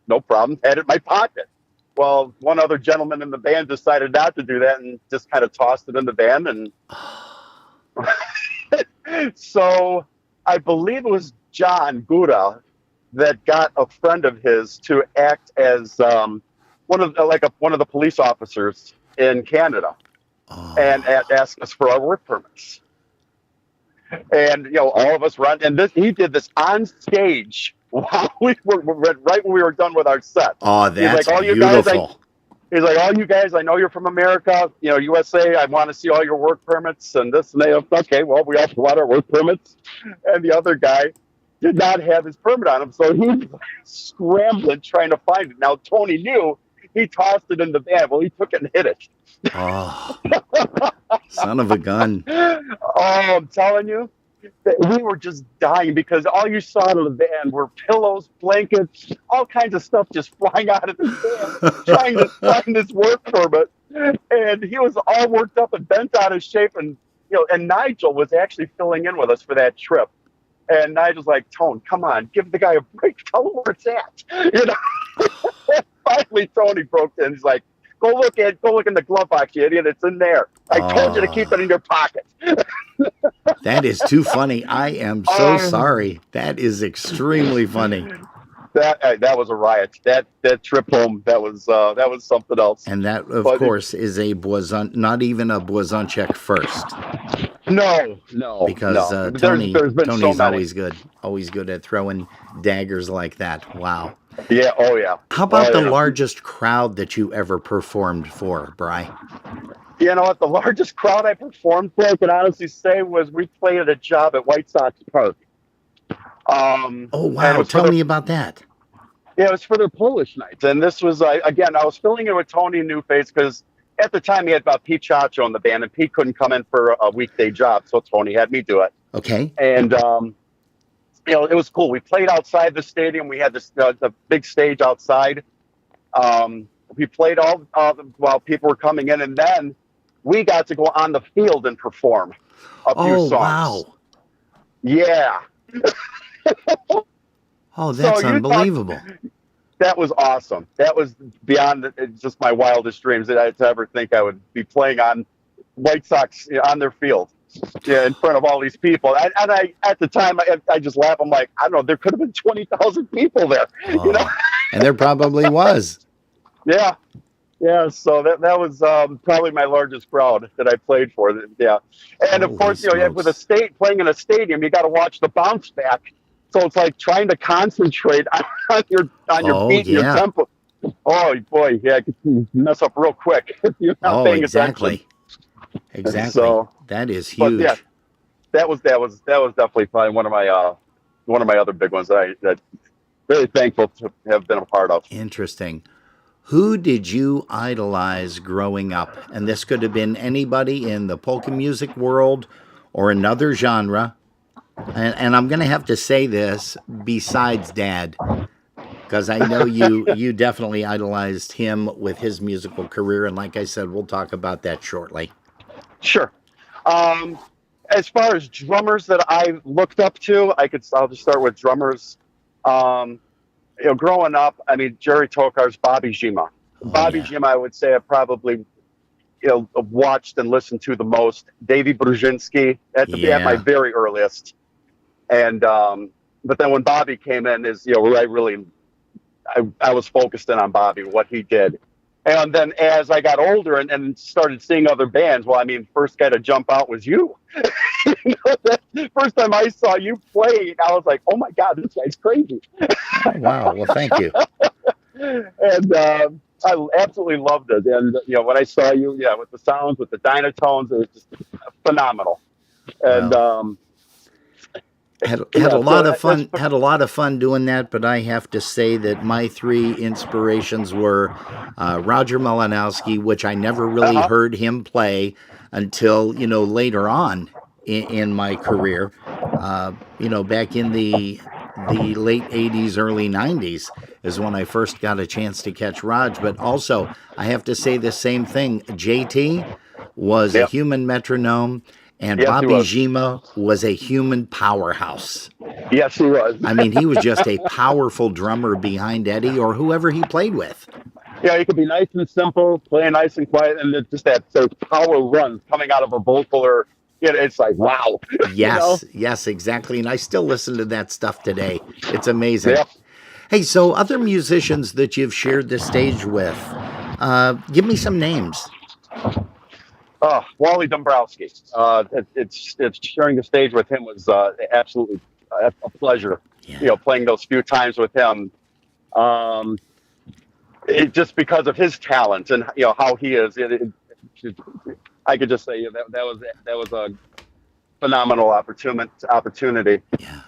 no problem. Had it in my pocket. Well, one other gentleman in the band decided not to do that and just kind of tossed it in the van. And so I believe it was John Gouda that got a friend of his to act as one of the police officers in Canada, and asked us for our work permits. And all of us run, and he did this on stage while we were right when we were done with our set. Oh, He's that's like, all you beautiful. guys, he's like, all you guys, I know you're from America, USA. I want to see all your work permits and this and that. Okay, well, we also want our work permits. And the other guy did not have his permit on him, so he was scrambling trying to find it. Now Tony knew. He tossed it in the van. Well, he took it and hit it. Oh, son of a gun. Oh, I'm telling you, we were just dying because all you saw in the van were pillows, blankets, all kinds of stuff just flying out of the van, trying to find his work permit. And he was all worked up and bent out of shape. And, and Nigel was actually filling in with us for that trip. And Nigel's like, Tone, come on, give the guy a break. Tell him where it's at. Finally, Tony broke in. He's like, go look in the glove box, you idiot. It's in there. I told you to keep it in your pocket. That is too funny. I am so sorry. That is extremely funny. That was a riot. That trip home, that was something else. And that, of course, is a not even a Boisonchek first. No. Because no. Tony's so always good at throwing daggers like that. Wow. Yeah. Oh yeah. How about the largest crowd that you ever performed for, Bri? You know what? The largest crowd I performed for, I can honestly say, was we played at a job at White Sox Park. Oh wow! Tell me about that. Yeah, it was for their Polish nights, and this was again. I was filling in with Tony Newface because at the time he had Pete Chacho in the band, and Pete couldn't come in for a weekday job, so Tony had me do it. Okay. And it was cool. We played outside the stadium. We had this the big stage outside. We played all while people were coming in, and then we got to go on the field and perform a few songs. Wow! Yeah. Oh, that's unbelievable. That was awesome. That was beyond just my wildest dreams that I ever think I would be playing on White Sox on their field, in front of all these people. And I at the time, I just laugh. I'm like, I don't know, there could have been 20,000 people there. And there probably was. Yeah. Yeah, so that was probably my largest crowd that I played for. Yeah, and of course, with playing in a stadium, you got to watch the bounce back. So it's like trying to concentrate on your beat, your tempo. Oh boy, yeah, it can mess up real quick if you're not paying attention. Exactly. So that is huge. But yeah, that was definitely probably one of my other big ones that really thankful to have been a part of. Interesting. Who did you idolize growing up? And this could have been anybody in the polka music world or another genre. And I'm going to have to say this besides Dad, because I know you definitely idolized him with his musical career. And like I said, we'll talk about that shortly. Sure. As far as drummers that I looked up to, I'll just start with drummers. Growing up, I mean, Jerry Tokar's Bobby Zima. Bobby Zima, I would say I probably, watched and listened to the most. Davey Brzezinski at my very earliest. And, but then when Bobby came in I was focused in on Bobby, what he did. And then as I got older and started seeing other bands, first guy to jump out was you. First time I saw you play, I was like, oh my God, this guy's crazy. Wow. Well, thank you. And I absolutely loved it. And, when I saw you, with the sounds, with the Dynatones, it was just phenomenal. And, Had a lot of fun doing that, but I have to say that my three inspirations were Roger Malinowski, which I never really heard him play until later on in my career. Back in the late 80s, early 90s is when I first got a chance to catch Raj. But also, I have to say the same thing. JT was a human metronome. And Bobby Zima was a human powerhouse. Yes, he was. I mean, he was just a powerful drummer behind Eddie or whoever he played with. Yeah, he could be nice and simple, playing nice and quiet, and just those power runs coming out of a vocal or it's like, wow. Yes, yes, exactly. And I still listen to that stuff today. It's amazing. Yep. Hey, so other musicians that you've shared the stage with, give me some names. Wally Dombrowski. It's sharing the stage with him was absolutely a pleasure. Yeah. Playing those few times with him, just because of his talent and how he is. I could just say that was a phenomenal opportunity. Yeah.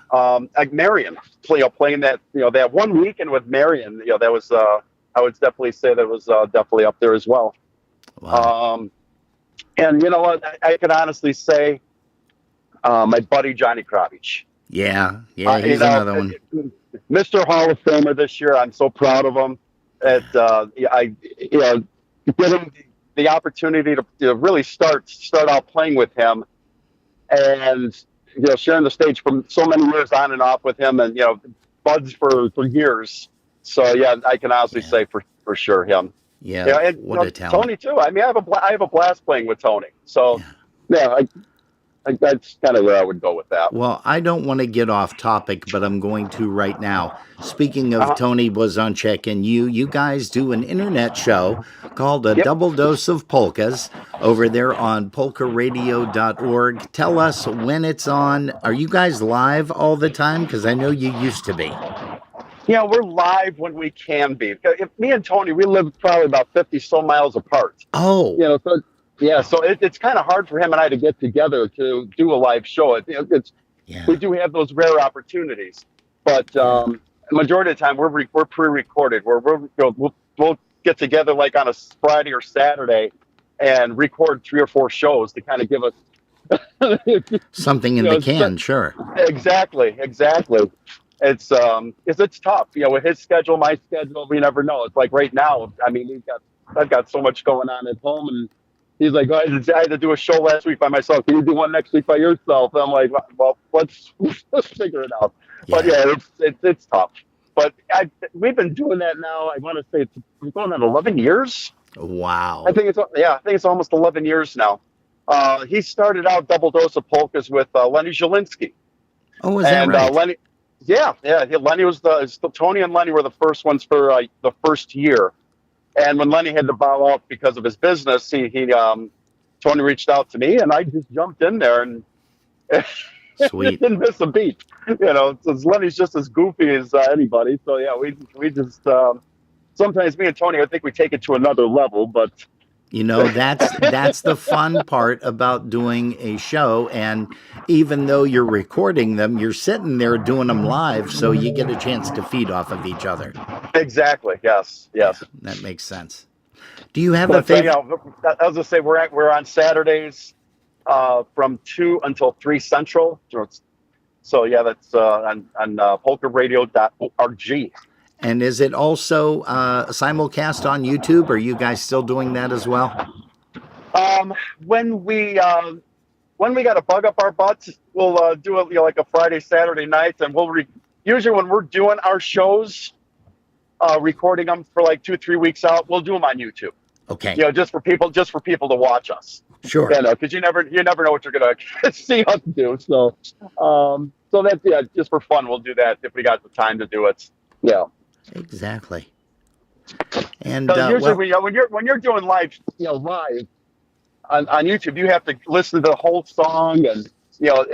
Like Marion, playing that one weekend with Marion, that was I would definitely say that was definitely up there as well. Wow. And you know what? I can honestly say, my buddy Johnny Kravich. Yeah, he's another one. Mr. Hall of Famer this year. I'm so proud of him. Getting the opportunity to really start out playing with him, and sharing the stage from so many years on and off with him, and buds for years. So yeah, I can honestly say for sure him. Yeah, and what a talent. Tony too. I mean, I have a blast playing with Tony. So yeah, that's kind of where I would go with that. Well, I don't want to get off topic, but I'm going to right now. Speaking of Tony Blazonczyk and you guys do an internet show called A Double Dose of Polkas over there on polkaradio.org. Tell us when it's on. Are you guys live all the time? Because I know you used to be. Yeah, we're live when we can be. Me and Tony, we live probably about 50 some miles apart. Oh. So it's kind of hard for him and I to get together to do a live show. We do have those rare opportunities, but majority of the time we're pre-recorded. We'll get together like on a Friday or Saturday and record 3 or 4 shows to kind of give us something in the can. Sure. Exactly. It's tough. With his schedule, my schedule, we never know. It's like right now. I mean, I've got so much going on at home, and he's like, I had to do a show last week by myself. Can you do one next week by yourself? And I'm like, well, let's figure it out. Yeah. But yeah, it's tough. But we've been doing that now. I want to say it's going on 11 years. Wow. I think it's almost 11 years now. He started out Double Dose of Polkas with Lenny Zielinski. Oh, is that right? Lenny, yeah. Lenny was Tony and Lenny were the first ones for the first year. And when Lenny had to bow out because of his business, Tony reached out to me, and I just jumped in there and Sweet. didn't miss a beat. Lenny's just as goofy as anybody. So yeah, we just sometimes me and Tony, I think we take it to another level, but. That's the fun part about doing a show, and even though you're recording them, you're sitting there doing them live, so you get a chance to feed off of each other. Exactly. Yes. Yeah, that makes sense. Do you have a favorite? I was gonna say we're on Saturdays from 2 until 3 Central. So yeah, that's on polkaradio.org. And is it also simulcast on YouTube? Are you guys still doing that as well? When we got to bug up our butts, we'll do it like a Friday, Saturday night, and usually when we're doing our shows, recording them for like 2-3 weeks out, we'll do them on YouTube. Okay. Just for people to watch us. Sure. Because you never know what you're gonna see us do. So that's just for fun. We'll do that if we got the time to do it. Yeah. Exactly. And usually when you're doing live on YouTube, you have to listen to the whole song, and so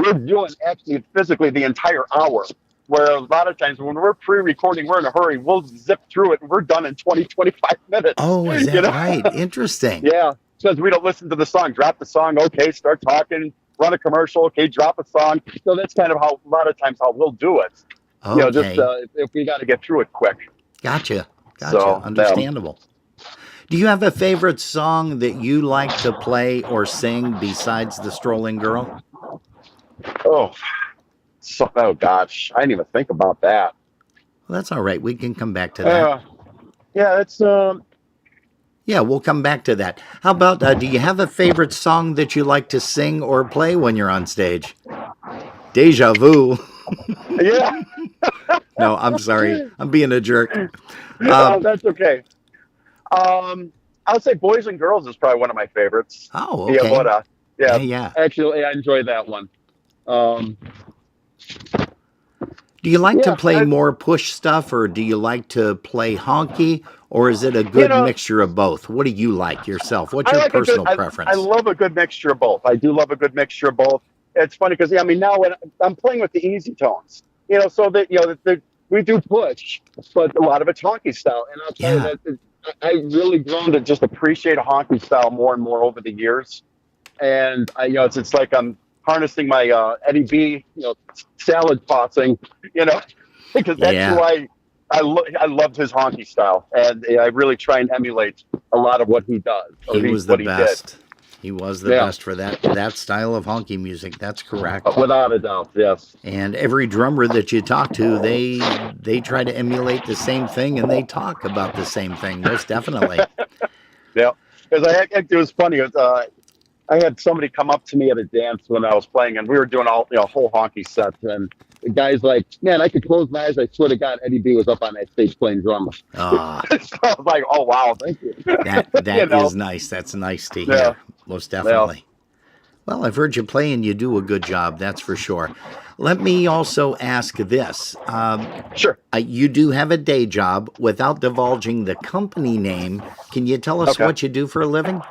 we're doing actually physically the entire hour. Where a lot of times when we're pre-recording, we're in a hurry. We'll zip through it, and we're done in 20-25 minutes. Oh, is that right? Interesting. Yeah, because we don't listen to the song. Drop the song. Okay, start talking. Run a commercial. Okay, drop a song. So that's kind of how a lot of times how we'll do it. Okay. If we got to get through it quick. Gotcha. Understandable. Do you have a favorite song that you like to play or sing besides The Strolling Girl? Oh gosh, I didn't even think about that. Well, that's all right. We can come back to that. Yeah, we'll come back to that. How about, do you have a favorite song that you like to sing or play when you're on stage? Deja vu. Yeah. No, I'm sorry. I'm being a jerk. No, that's okay. I would say Boys and Girls is probably one of my favorites. Oh, okay. Yeah. Yeah. Actually, I enjoy that one. Um, Do you like to yeah, play more push stuff, or do you like to play honky, or is it a you good know, mixture of both? What do you like yourself? What's I your like a good. personal I preference? love a good mixture of both. I do love a good mixture of both. It's funny because I mean now when I'm playing with the easy tones, so that we do push, but a lot of it's honky style, and I'll tell you Yeah. that I really grown to just appreciate a honky style more and more over the years. And it's like I'm harnessing my Eddie B, salad tossing, you know, because that's who Yeah. I loved his honky style, and I really try and emulate a lot of what he does or He was the what he did. best. He was the Yeah, best for that style of honky music. That's correct. without a doubt, yes. And every drummer that you talk to, they try to emulate the same thing, and they talk about the same thing. Most definitely. Yeah, because it was funny. I had somebody come up to me at a dance when I was playing, and we were doing all whole honky sets, and the guy's like, "Man, I could close my eyes. I swear to God, Eddie B was up on that stage playing drums." Ah, So I was like, "Oh wow, thank you." that know? is nice. That's nice to Yeah, hear. Most yeah, definitely. Well, I've heard you play, and you do a good job. That's for sure. Let me also ask this: sure. you do have a day job. Without divulging the company name, can you tell us Okay. what you do for a living?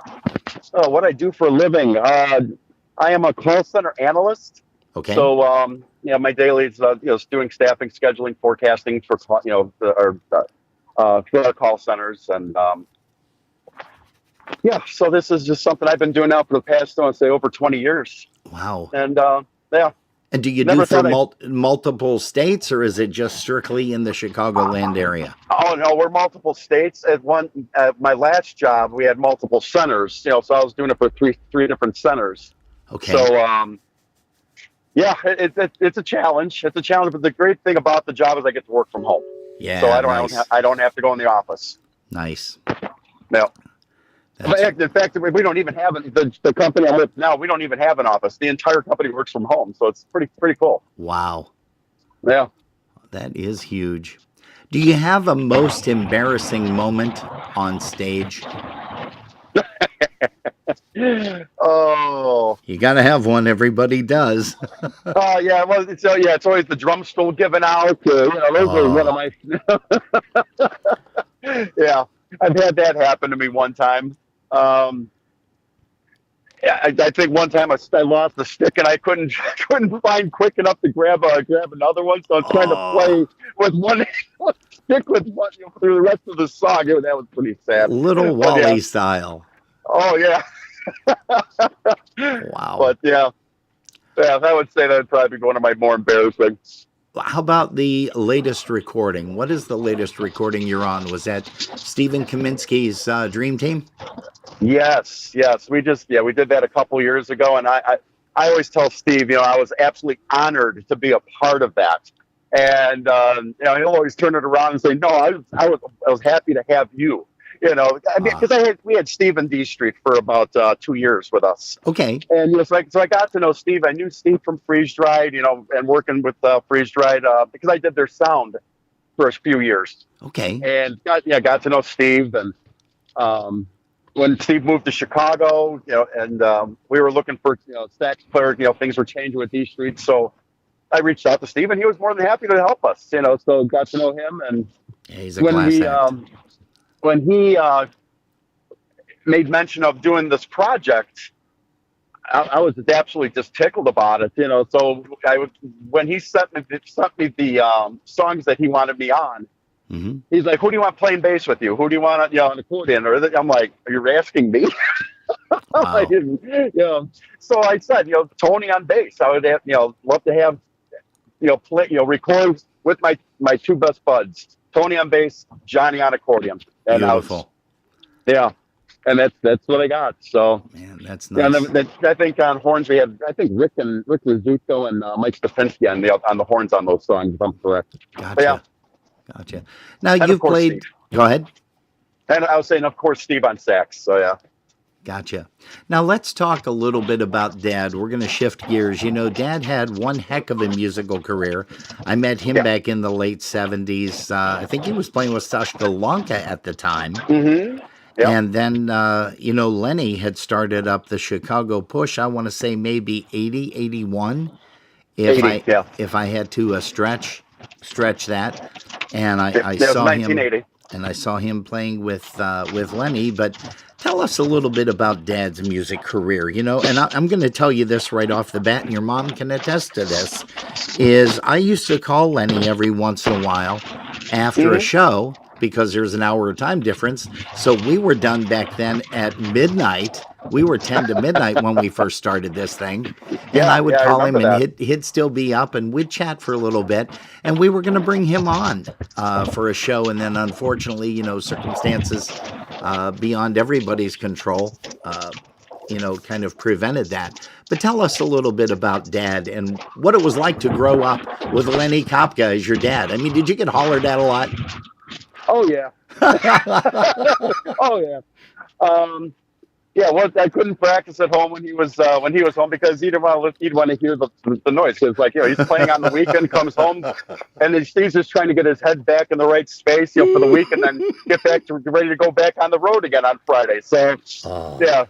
What I do for a living, I am a call center analyst. Okay. So, my daily is doing staffing, scheduling, forecasting for for our call centers, and so this is just something I've been doing now for the past, I want to say, over 20 years. Wow. And yeah, And do you never do for thought multiple states, or is it just strictly in the Chicagoland area? oh no, we're multiple states. At my last job, we had multiple centers. So I was doing it for three different centers. Okay. So yeah, it's a challenge. It's a challenge, but the great thing about the job is I get to work from home. Yeah, So nice. I don't have to go in the office. Nice. No. That's, In fact, we don't even have the company I live now. We don't even have an office. The entire company works from home, so it's pretty cool. wow. Yeah. That is huge. Do you have a most embarrassing moment on stage? Oh. You got to have one. Everybody does. Oh yeah. Well, it's always the drum stool given out. Those are one of my. Yeah, I've had that happen to me one time. I think one time I lost the stick and I couldn't find quick enough to grab another one, so I was trying to play with one stick with one through the rest of the song. That was pretty sad. Little But, Wally yeah. style. Oh yeah. Wow. But yeah, I would say that would probably be one of my more embarrassing. How about the latest recording? What is the latest recording you're on? Was that Stephen Kaminsky's Dream Team? Yes. We did that a couple years ago, and I always tell Steve, I was absolutely honored to be a part of that. And he'll always turn it around and say, "No, I was happy to have you." Because we had Steve and D Street for about 2 years with us. Okay. And so I got to know Steve. I knew Steve from Freeze Dried, and working with Freeze Dried because I did their sound for a few years. Okay. And got to know Steve. And when Steve moved to Chicago, and we were looking for sax player, things were changing with D Street. So I reached out to Steve, and he was more than happy to help us. So got to know him. And Yeah, he's a class act. When he made mention of doing this project, I was absolutely just tickled about it, So when he sent me the songs that he wanted me on, Mm-hmm. he's like, "Who do you want playing bass with you? Who do you want on the accordion?" I'm like, "Are you asking me?" Wow. I didn't, So I said, Tony on bass. I would have, love to have, play, record with my two best buds, Tony on bass, Johnny on accordion. And Beautiful. And that's what I got. So Man, that's yeah, nice. and then I think on horns we had Rick Rizzuto and Mike Stefanski on the horns on those songs, if I'm correct. Gotcha. But yeah, Gotcha. Now and of you've course played. Steve. Go ahead. And I was saying, of course, Steve on sax. So yeah. Gotcha. Now let's talk a little bit about Dad. We're going to shift gears. Dad had one heck of a musical career. I met him back in the late 70s. I think he was playing with Sashka Lanka at the time. Mm-hmm. Yeah. And then, Lenny had started up the Chicago Push, I want to say maybe 80, 81, 80, yeah. if I had to stretch that. And It I was saw him 1980. and I saw him playing with Lenny. But tell us a little bit about Dad's music career, and I'm going to tell you this right off the bat, and your mom can attest to this, is I used to call Lenny every once in a while after a show because there's an hour time difference. So we were done back then at midnight. We were 10 to midnight when we first started this thing. And I would call him, and he'd still be up, and we'd chat for a little bit. And we were going to bring him on for a show. And then, unfortunately, circumstances beyond everybody's control, kind of prevented that. But tell us a little bit about Dad and what it was like to grow up with Lenny Kapka as your dad. I mean, did you get hollered at a lot? Oh, yeah. Oh, yeah. Well, I couldn't practice at home when he was home because he'd want to hear the noise. Because he's playing on the weekend, comes home, and then he's just trying to get his head back in the right space, for the week, and then get back to ready to go back on the road again on Friday. So, yeah.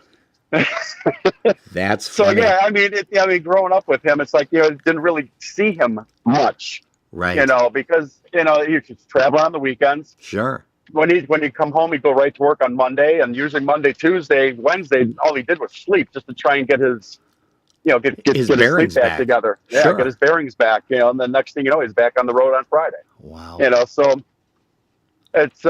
That's funny. So yeah. I mean, growing up with him, it's like didn't really see him much, right? Because you just travel on the weekends. Sure. When he'd come home, he'd go right to work on Monday, and usually Monday, Tuesday, Wednesday, all he did was sleep just to try and get his, get his sleep back together. Yeah, sure. Get his bearings back. And the next thing you know, he's back on the road on Friday. Wow. So it's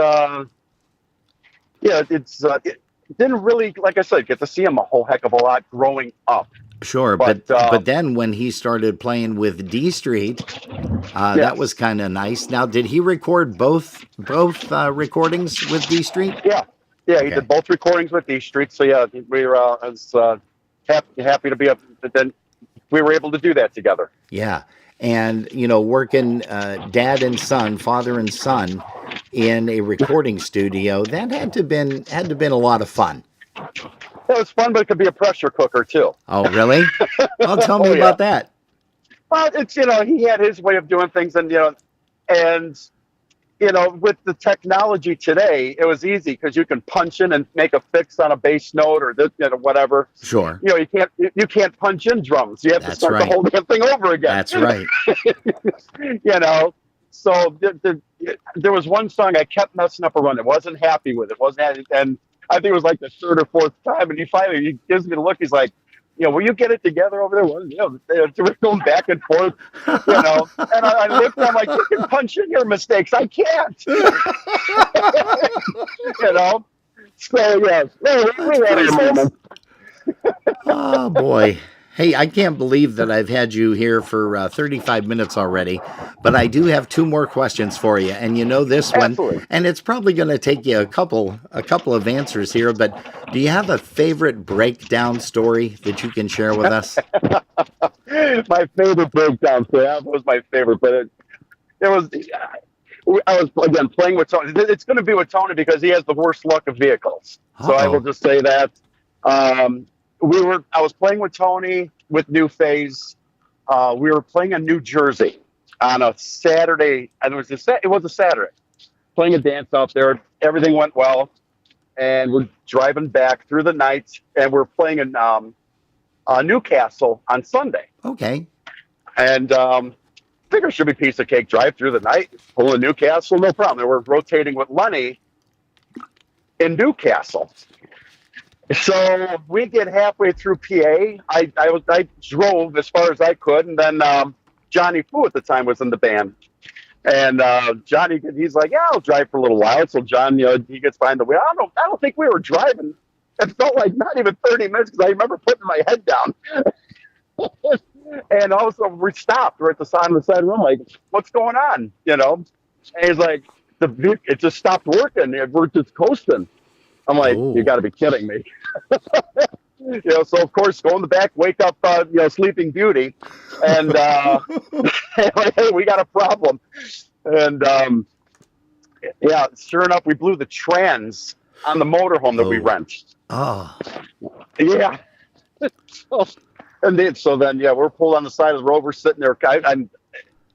it didn't really, like I said, get to see him a whole heck of a lot growing up. Sure, but then when he started playing with D Street, that was kind of nice. Now, did he record both recordings with D Street? Yeah, okay. He did both recordings with D Street. So yeah, we were happy to be up. Then we were able to do that together. Yeah, and working dad and son, father and son, in a recording studio, that had to been a lot of fun. It was fun, but it could be a pressure cooker too. Oh, really? Well, tell me about that. Well, it's he had his way of doing things, and with the technology today, it was easy because you can punch in and make a fix on a bass note or this, whatever. Sure. You can't punch in drums. You have to start the whole damn thing over again. That's right. So there was one song I kept messing up a run. I wasn't happy with it. And I think it was like the third or fourth time, and he gives me the look. He's like, will you get it together over there? Well, we're going back and forth, And I looked, and I'm like, you can punch in your mistakes. I can't. So yeah, we had a moment. Oh boy. Hey, I can't believe that I've had you here for 35 minutes already, but I do have two more questions for you, and this one, Absolutely. And it's probably going to take you a couple of answers here, but do you have a favorite breakdown story that you can share with us? My favorite breakdown story, that was my favorite, but I was, again, playing with Tony. It's going to be with Tony because he has the worst luck of vehicles. So I will just say that. I was playing with Tony with New Phase. We were playing in New Jersey on a Saturday. And it was a Saturday. Playing a dance out there. Everything went well. And we're driving back through the night. And we're playing in Newcastle on Sunday. Okay. And figure it should be piece of cake. Drive through the night. Pull in Newcastle. No problem. They were rotating with Lenny in Newcastle. So we get halfway through PA. I drove as far as I could, and then Johnny Fu at the time was in the band, and Johnny, he's like, "Yeah, I'll drive for a little while." So John, he gets behind the wheel. I don't think we were driving. It felt like not even 30 minutes because I remember putting my head down, and also we stopped. We're at the side of the side room, like, "What's going on?" And he's like, "It just stopped working. We're just coasting." I'm like, You got to be kidding me. So of course, go in the back, wake up, Sleeping Beauty, and hey, we got a problem. And sure enough, we blew the trans on the motorhome that we rent. Oh, yeah. So then, we're pulled on the side of the road. We're sitting there.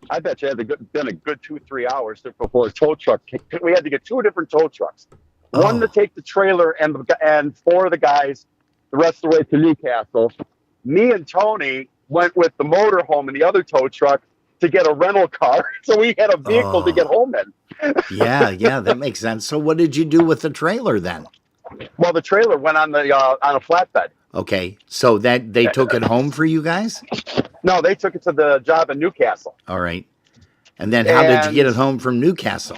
I bet you had been a good 2-3 hours before a tow truck. We had to get 2 different tow trucks. One to take the trailer and 4 of the guys the rest of the way to Newcastle. Me and Tony went with the motorhome and the other tow truck to get a rental car, so we had a vehicle to get home in. Yeah, that makes sense. So what did you do with the trailer then? Well, the trailer went on a flatbed. Okay, so that they took it home for you guys? No, they took it to the job in Newcastle. All right. And then how did you get it home from Newcastle?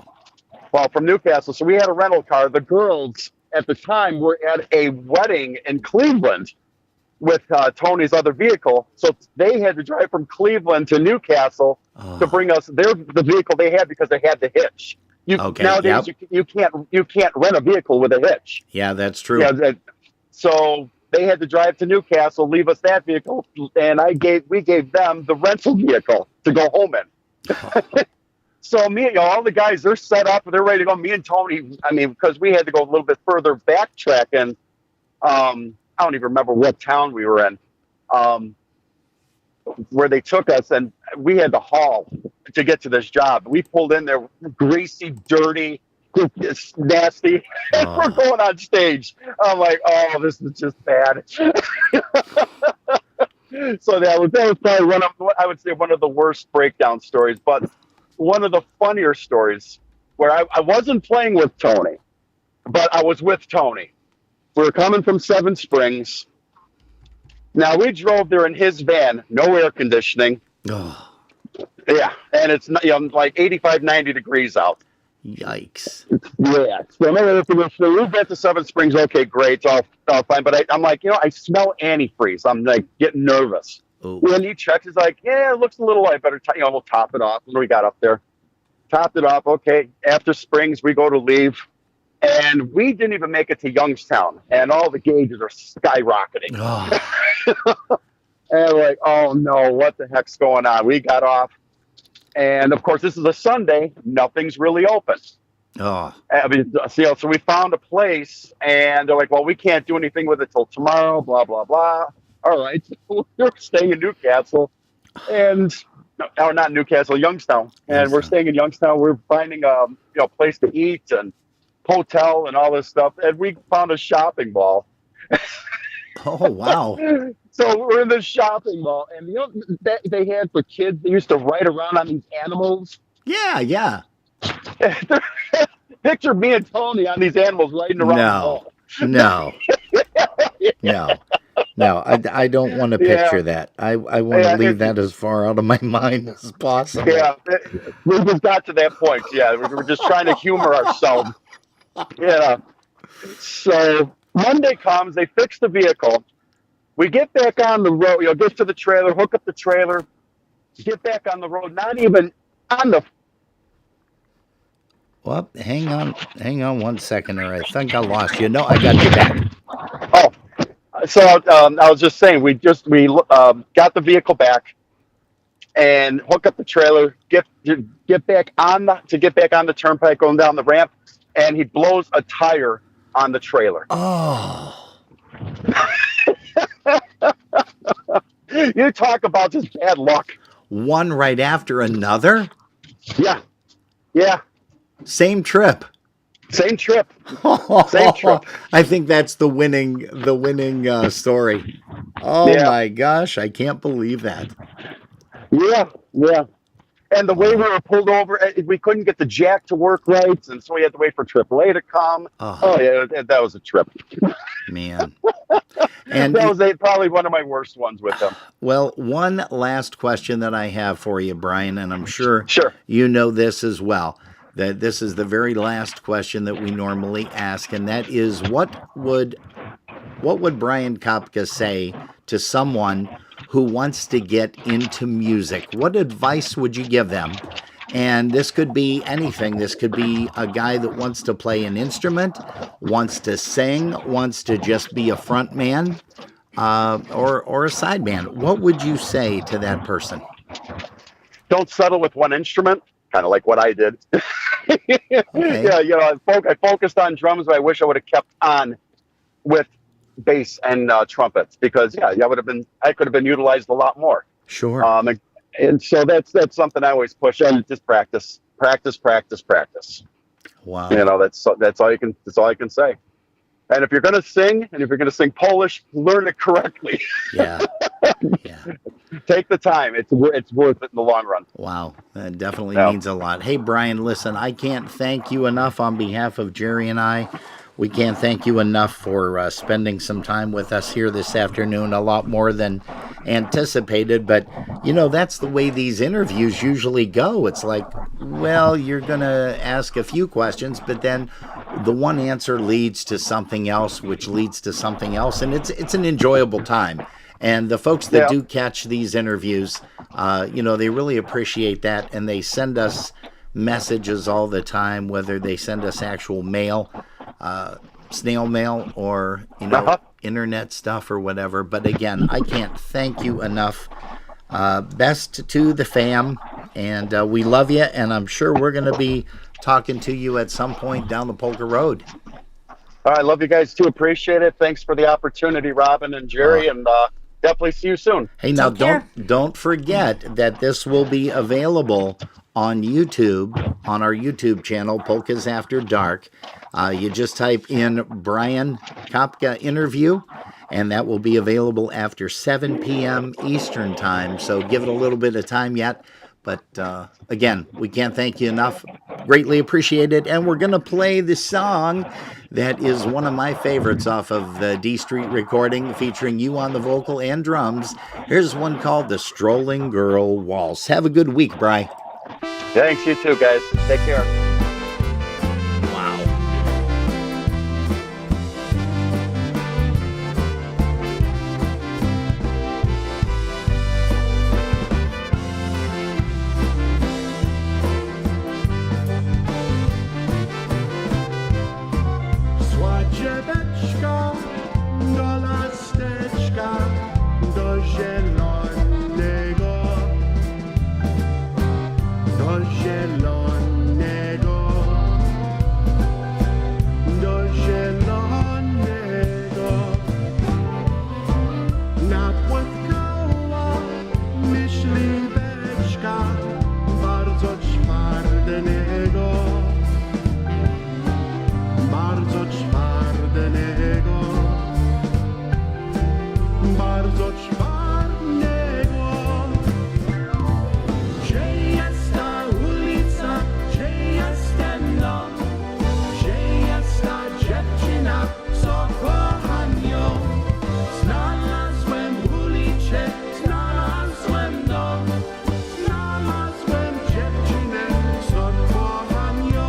Well, from Newcastle. So we had a rental car. The girls at the time were at a wedding in Cleveland with Tony's other vehicle. So they had to drive from Cleveland to Newcastle to bring us the vehicle they had because they had the hitch. Nowadays, you can't rent a vehicle with a hitch. Yeah, that's true. Yeah, so they had to drive to Newcastle, leave us that vehicle, and we gave them the rental vehicle to go home in. So all the guys, they're set up, they're ready to go. Me and Tony, because we had to go a little bit further backtracking. I don't even remember what town we were in, where they took us, and we had to haul to get to this job. We pulled in there, greasy, dirty, nasty, and we're going on stage. I'm like, oh, this is just bad. So that was probably I would say one of the worst breakdown stories, but one of the funnier stories where I wasn't playing with Tony, but I was with Tony. We were coming from Seven Springs. Now, we drove there in his van, no air conditioning. Oh. Yeah, and it's like 85, 90 degrees out. Yikes. Yeah. So no air conditioning. We get to Seven Springs. Okay, great. It's all fine. But I'm like, I smell antifreeze. I'm like getting nervous. Ooh. When he checks, he's like, yeah, it looks a little light. Better, we'll top it off. When we got up there, topped it off. Okay. After Springs, we go to leave. And we didn't even make it to Youngstown. And all the gauges are skyrocketing. Oh. And we're like, oh, no, what the heck's going on? We got off. And, of course, this is a Sunday. Nothing's really open. Oh. So we found a place. And they're like, well, we can't do anything with it till tomorrow, blah, blah, blah. All right. So we're staying in Newcastle. And... or not Newcastle, Youngstown. And we're staying in Youngstown. We're finding a place to eat and hotel and all this stuff. And we found a shopping mall. Oh, wow. So we're in this shopping mall. And that they had for kids, they used to ride around on these animals. Yeah. Picture me and Tony on these animals riding around the mall. No. No, I don't want to picture that. I want to leave that as far out of my mind as possible. Yeah, we just got to that point. Yeah, we were just trying to humor ourselves. Yeah. So Monday comes, they fix the vehicle. We get back on the road, get to the trailer, hook up the trailer, get back on the road, not even on the... Well, hang on 1 second, or I think I lost you. No, I got you back. Oh. So I was just saying, we got the vehicle back and hook up the trailer, get back on the turnpike, going down the ramp, and he blows a tire on the trailer. Oh. You talk about just bad luck. One right after another? Yeah. Same trip. Same trip. I think that's the winning story. Oh my gosh, I can't believe that. Yeah. And the way we were pulled over, we couldn't get the jack to work right, and so we had to wait for AAA to come. Oh yeah, that was a trip. Man. And that was probably one of my worst ones with them. Well, one last question that I have for you, Brian, and I'm sure you know this as well. That this is the very last question that we normally ask, and that is, what would Brian Kapka say to someone who wants to get into music? What advice would you give them? And this could be anything. This could be a guy that wants to play an instrument, wants to sing, wants to just be a front man, or a side man. What would you say to that person? Don't settle with one instrument. Kind of like what I did. Okay. Yeah, I focused on drums, but I wish I would have kept on with bass and trumpets, because I could have been utilized a lot more. Sure. And so that's something I always push on. Just practice. Wow. You know, that's all you can. That's all I can say. And if you're going to sing, Polish, learn it correctly. Yeah. Yeah. Take the time. It's worth it in the long run. Wow. That definitely Yeah. means a lot. Hey, Brian, listen, I can't thank you enough on behalf of Jerry and I. We can't thank you enough for spending some time with us here this afternoon, a lot more than anticipated. But, you know, that's the way these interviews usually go. It's like, well, you're going to ask a few questions, but then the one answer leads to something else, which leads to something else. And it's an enjoyable time. And the folks that do catch these interviews, you know, they really appreciate that. And they send us messages all the time, whether they send us actual mail, snail mail, or, you know, internet stuff or whatever. But again, I can't thank you enough. Best to the fam. And we love you. And I'm sure we're going to be talking to you at some point down the Polka Road. All right, love you guys too. Appreciate it. Thanks for the opportunity, Robin and Jerry, and definitely see you soon. Hey, now don't forget that this will be available on YouTube, on our YouTube channel, Polkas After Dark. You just type in Brian Kapka interview, and that will be available after 7 p.m. Eastern time. So give it a little bit of time yet. But again, we can't thank you enough. Greatly appreciate it. And we're going to play the song that is one of my favorites off of the D Street recording, featuring you on the vocal and drums. Here's one called The Strolling Girl Waltz. Have a good week, Bri. Thanks, you too, guys. Take care. Dzieweczka do lasteczka, do zielonego, do zielonego, do zielonego. Napłatkała myśliweczka bardzo czwartego, bardzo czwartego. Bardzo czwartego. Gdzie jest ta ulica, gdzie jest ten dom, gdzie jest ta dziewczyna, co kocham ją. Znalazłem ulicę, znalazłem dom, znalazłem dziewczynę, co kocham ją.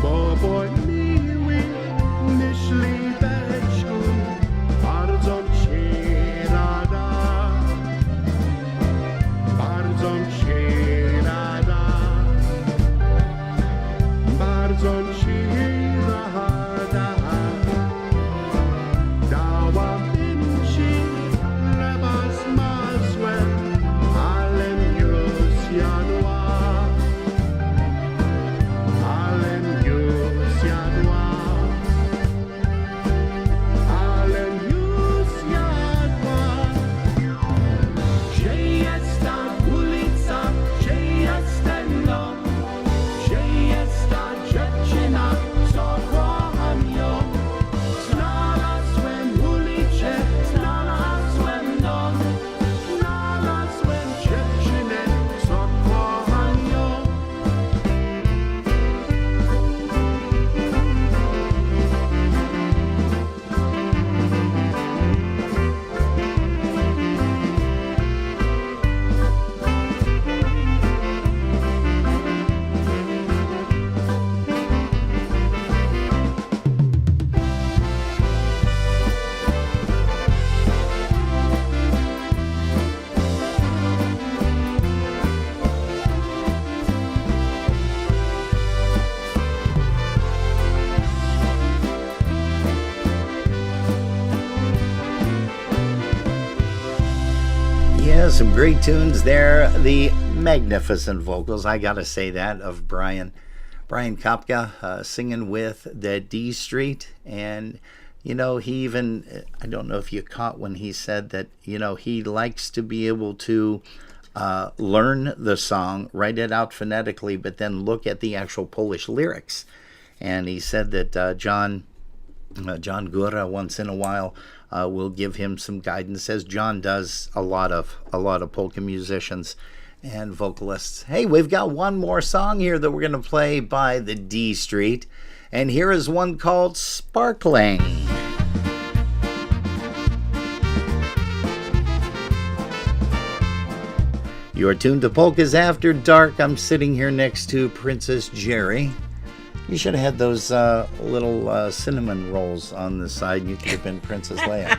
Boboj miły, myśliweczku, bardzo ci rada, bardzo ci rada, bardzo ci rada. Dałabym ci chleba z masłem, ale już zjadła. Ale już zjadła, ale już zjadła. Gdzie jest ta ulica, gdzie jest ten dom, gdzie jest ta dziewczyna, co kocha Yeah, some great tunes there. The magnificent vocals, I gotta say that, of Brian Kapka singing with the D Street. And, you know, he even, I don't know if you caught when he said that, you know, he likes to be able to learn the song, write it out phonetically, but then look at the actual Polish lyrics. And he said that John Gura once in a while will give him some guidance, as John does a lot of polka musicians and vocalists. Hey, we've got one more song here that we're going to play by the D Street, and here is one called Sparkling. You're tuned to Polkas After Dark. I'm sitting here next to Princess Jerry. You should have had those little cinnamon rolls on the side. You could have been Princess Leia.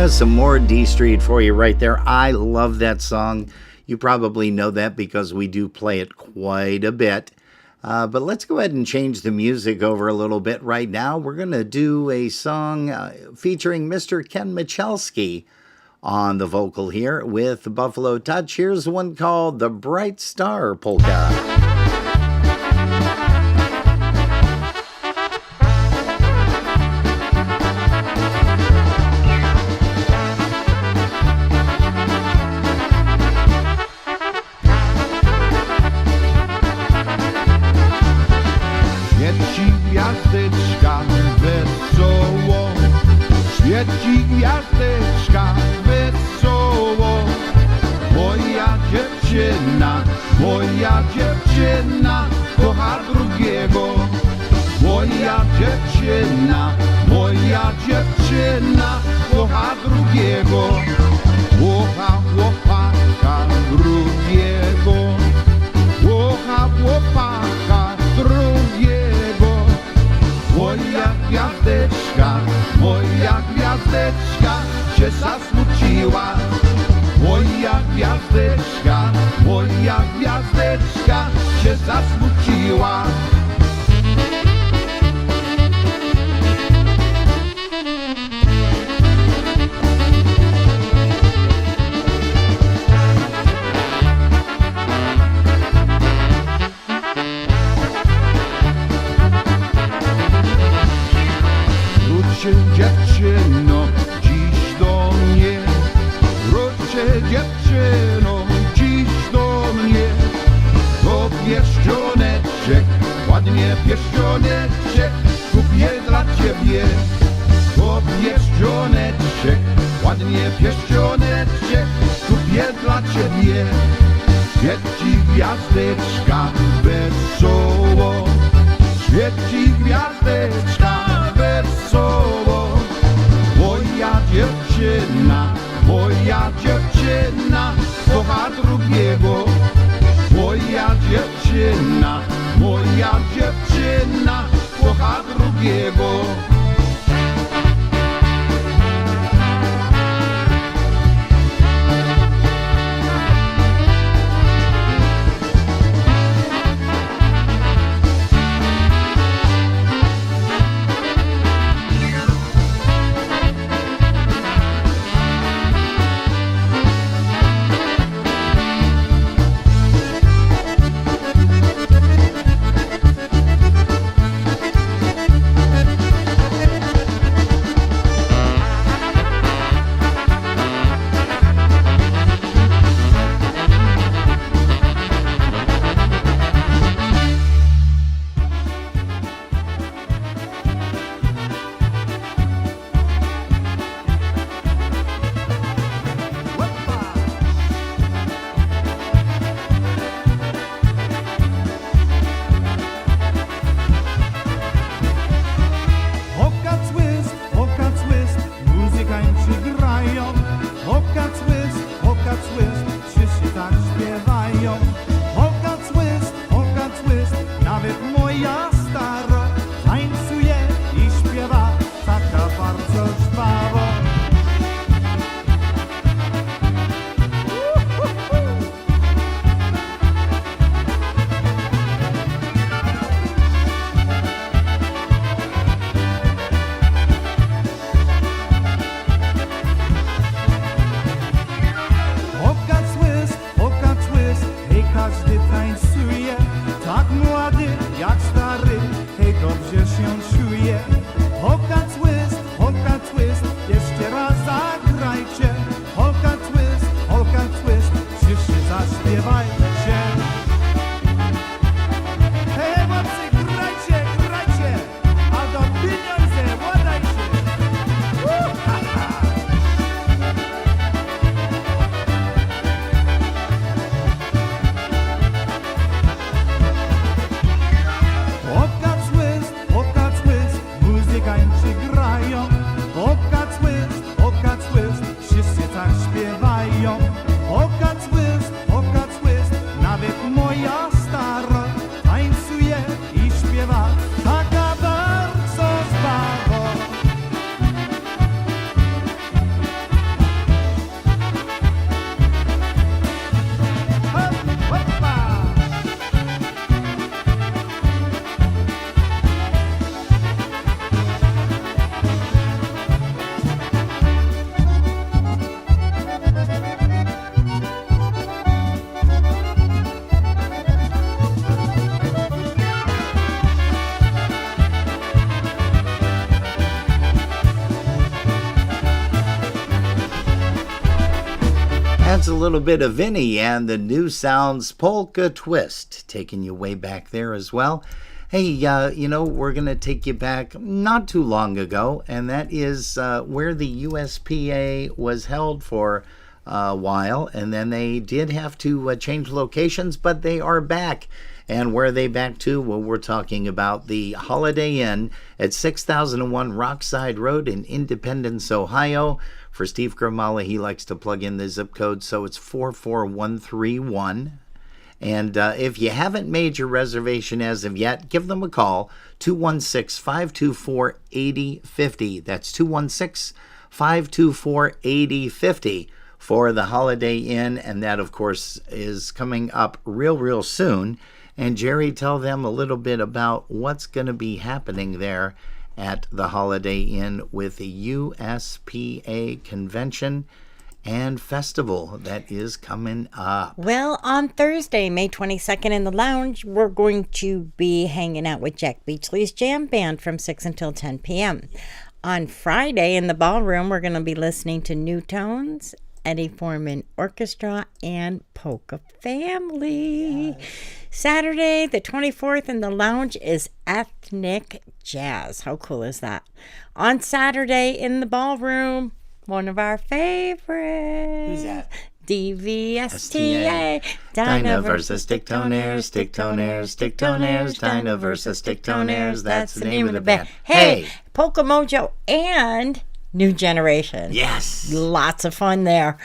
Some more D Street for you right there. I love that song. You probably know that because we do play it quite a bit. But let's go ahead and change the music over a little bit right now. We're going to do a song featuring Mr. Ken Michalski on the vocal here with Buffalo Touch. Here's one called The Bright Star Polka. Gwiazdeczka wesoło dziewczyna, moja dziewczyna kocha drugiego. Moja dziewczyna kocha drugiego. Kocha chłopaka drugiego. Kocha chłopaka drugiego. Moja gwiazdeczka się zasmuciła. Moja gwiazdeczka się zasmuciła. Wróćcie dziewczyno dziś do mnie. Wróćcie dziewczyno dziś do mnie. To pierścioneczek, ładnie pierścioneczek kupię dla ciebie. To pierścioneczek, ładnie pierścioneczek kupię dla ciebie. Świeci gwiazdeczka wesoło, świeci gwiazdeczka wesoło. Moja dziewczyna kocha drugiego. Moja dziewczyna kocha drugiego. That's a little bit of Vinny and the New Sounds Polka Twist, taking you way back there as well. Hey, we're going to take you back not too long ago, and that is where the USPA was held for while, and then they did have to change locations, but they are back. And where are they back to? Well, we're talking about the Holiday Inn at 6001 Rockside Road in Independence, Ohio. For Steve Gramala, he likes to plug in the zip code, so it's 44131. And if you haven't made your reservation as of yet, give them a call, 216-524-8050. That's 216-524-8050 for the Holiday Inn, and that, of course, is coming up real soon. And Jerry, tell them a little bit about what's going to be happening there at the Holiday Inn with the USPA Convention and Festival that is coming up. Well, on Thursday, May 22nd in the lounge, we're going to be hanging out with Jack Beachley's Jam Band from 6 until 10 p.m. On Friday in the ballroom, we're going to be listening to New Tones, Eddie Foreman Orchestra, and Polka Family. Yes. Saturday, the 24th in the lounge is Ethnic Jazz. How cool is that? On Saturday in the ballroom, one of our favorites. Who's that? DVSTA. Dinah versus Sticktonaires, Sticktonaires, Sticktonaires, Dinah versus Sticktonaires. That's the name of the band. Hey, Polka Mojo and New Generation. Yes. Lots of fun there.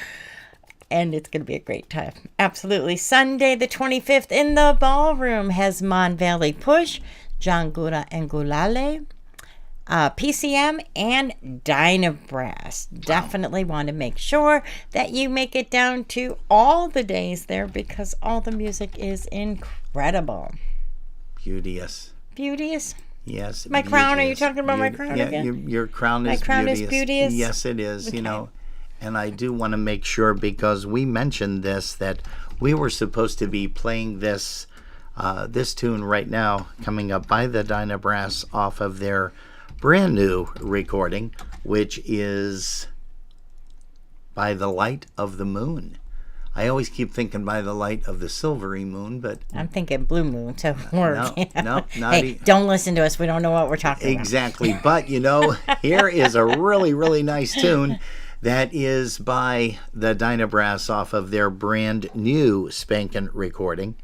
And it's going to be a great time. Absolutely. Sunday, the 25th, in the ballroom has Mon Valley Push, John Gura and Gulale, PCM, and Dynabrass. Wow. Definitely want to make sure that you make it down to all the days there because all the music is incredible. Beauteous. Beauteous? Yes. My crown? Are you talking about my crown again? Your crown is beauteous. My crown is beauteous? Yes, it is. Okay. You know, and I do want to make sure, because we mentioned this, that we were supposed to be playing this this tune right now, coming up by the Dynabrass off of their brand new recording, which is By the Light of the Moon. I always keep thinking By the Light of the Silvery Moon, but I'm thinking Blue Moon. So no, not hey, don't listen to us. We don't know what we're talking exactly. about. But you know, here is a really nice tune that is by the Dynabrass off of their brand new spankin' recording,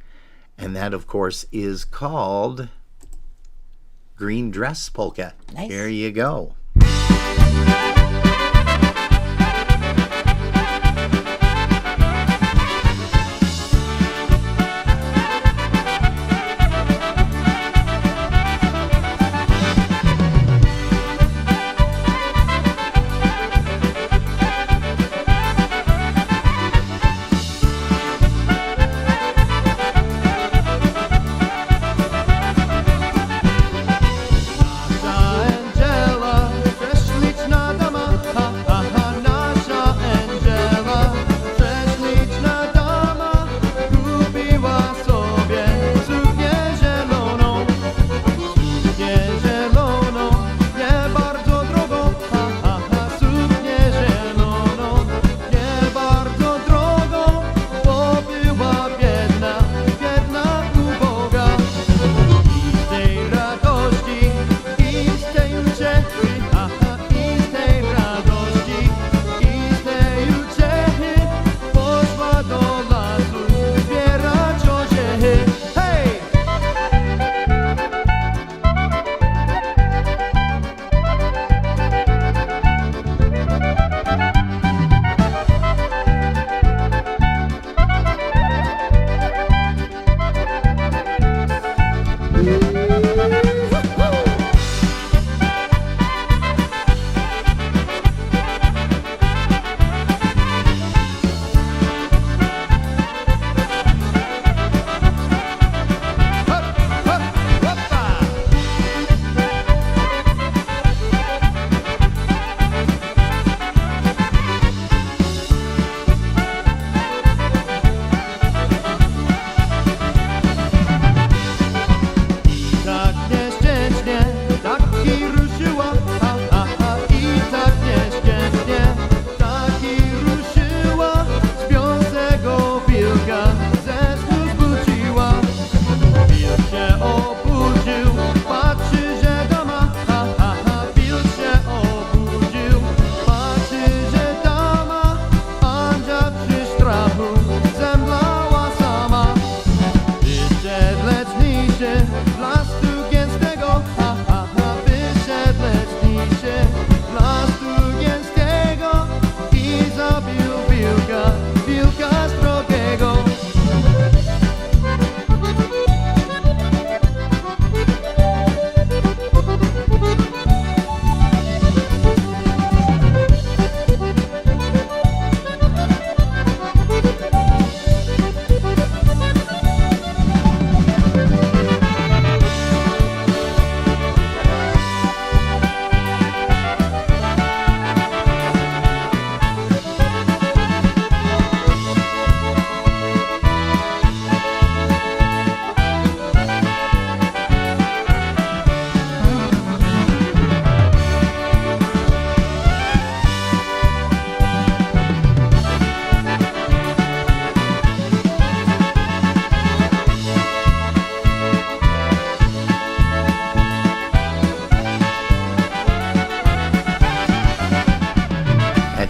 and that, of course, is called Green Dress Polka. Nice. Here you go. Angela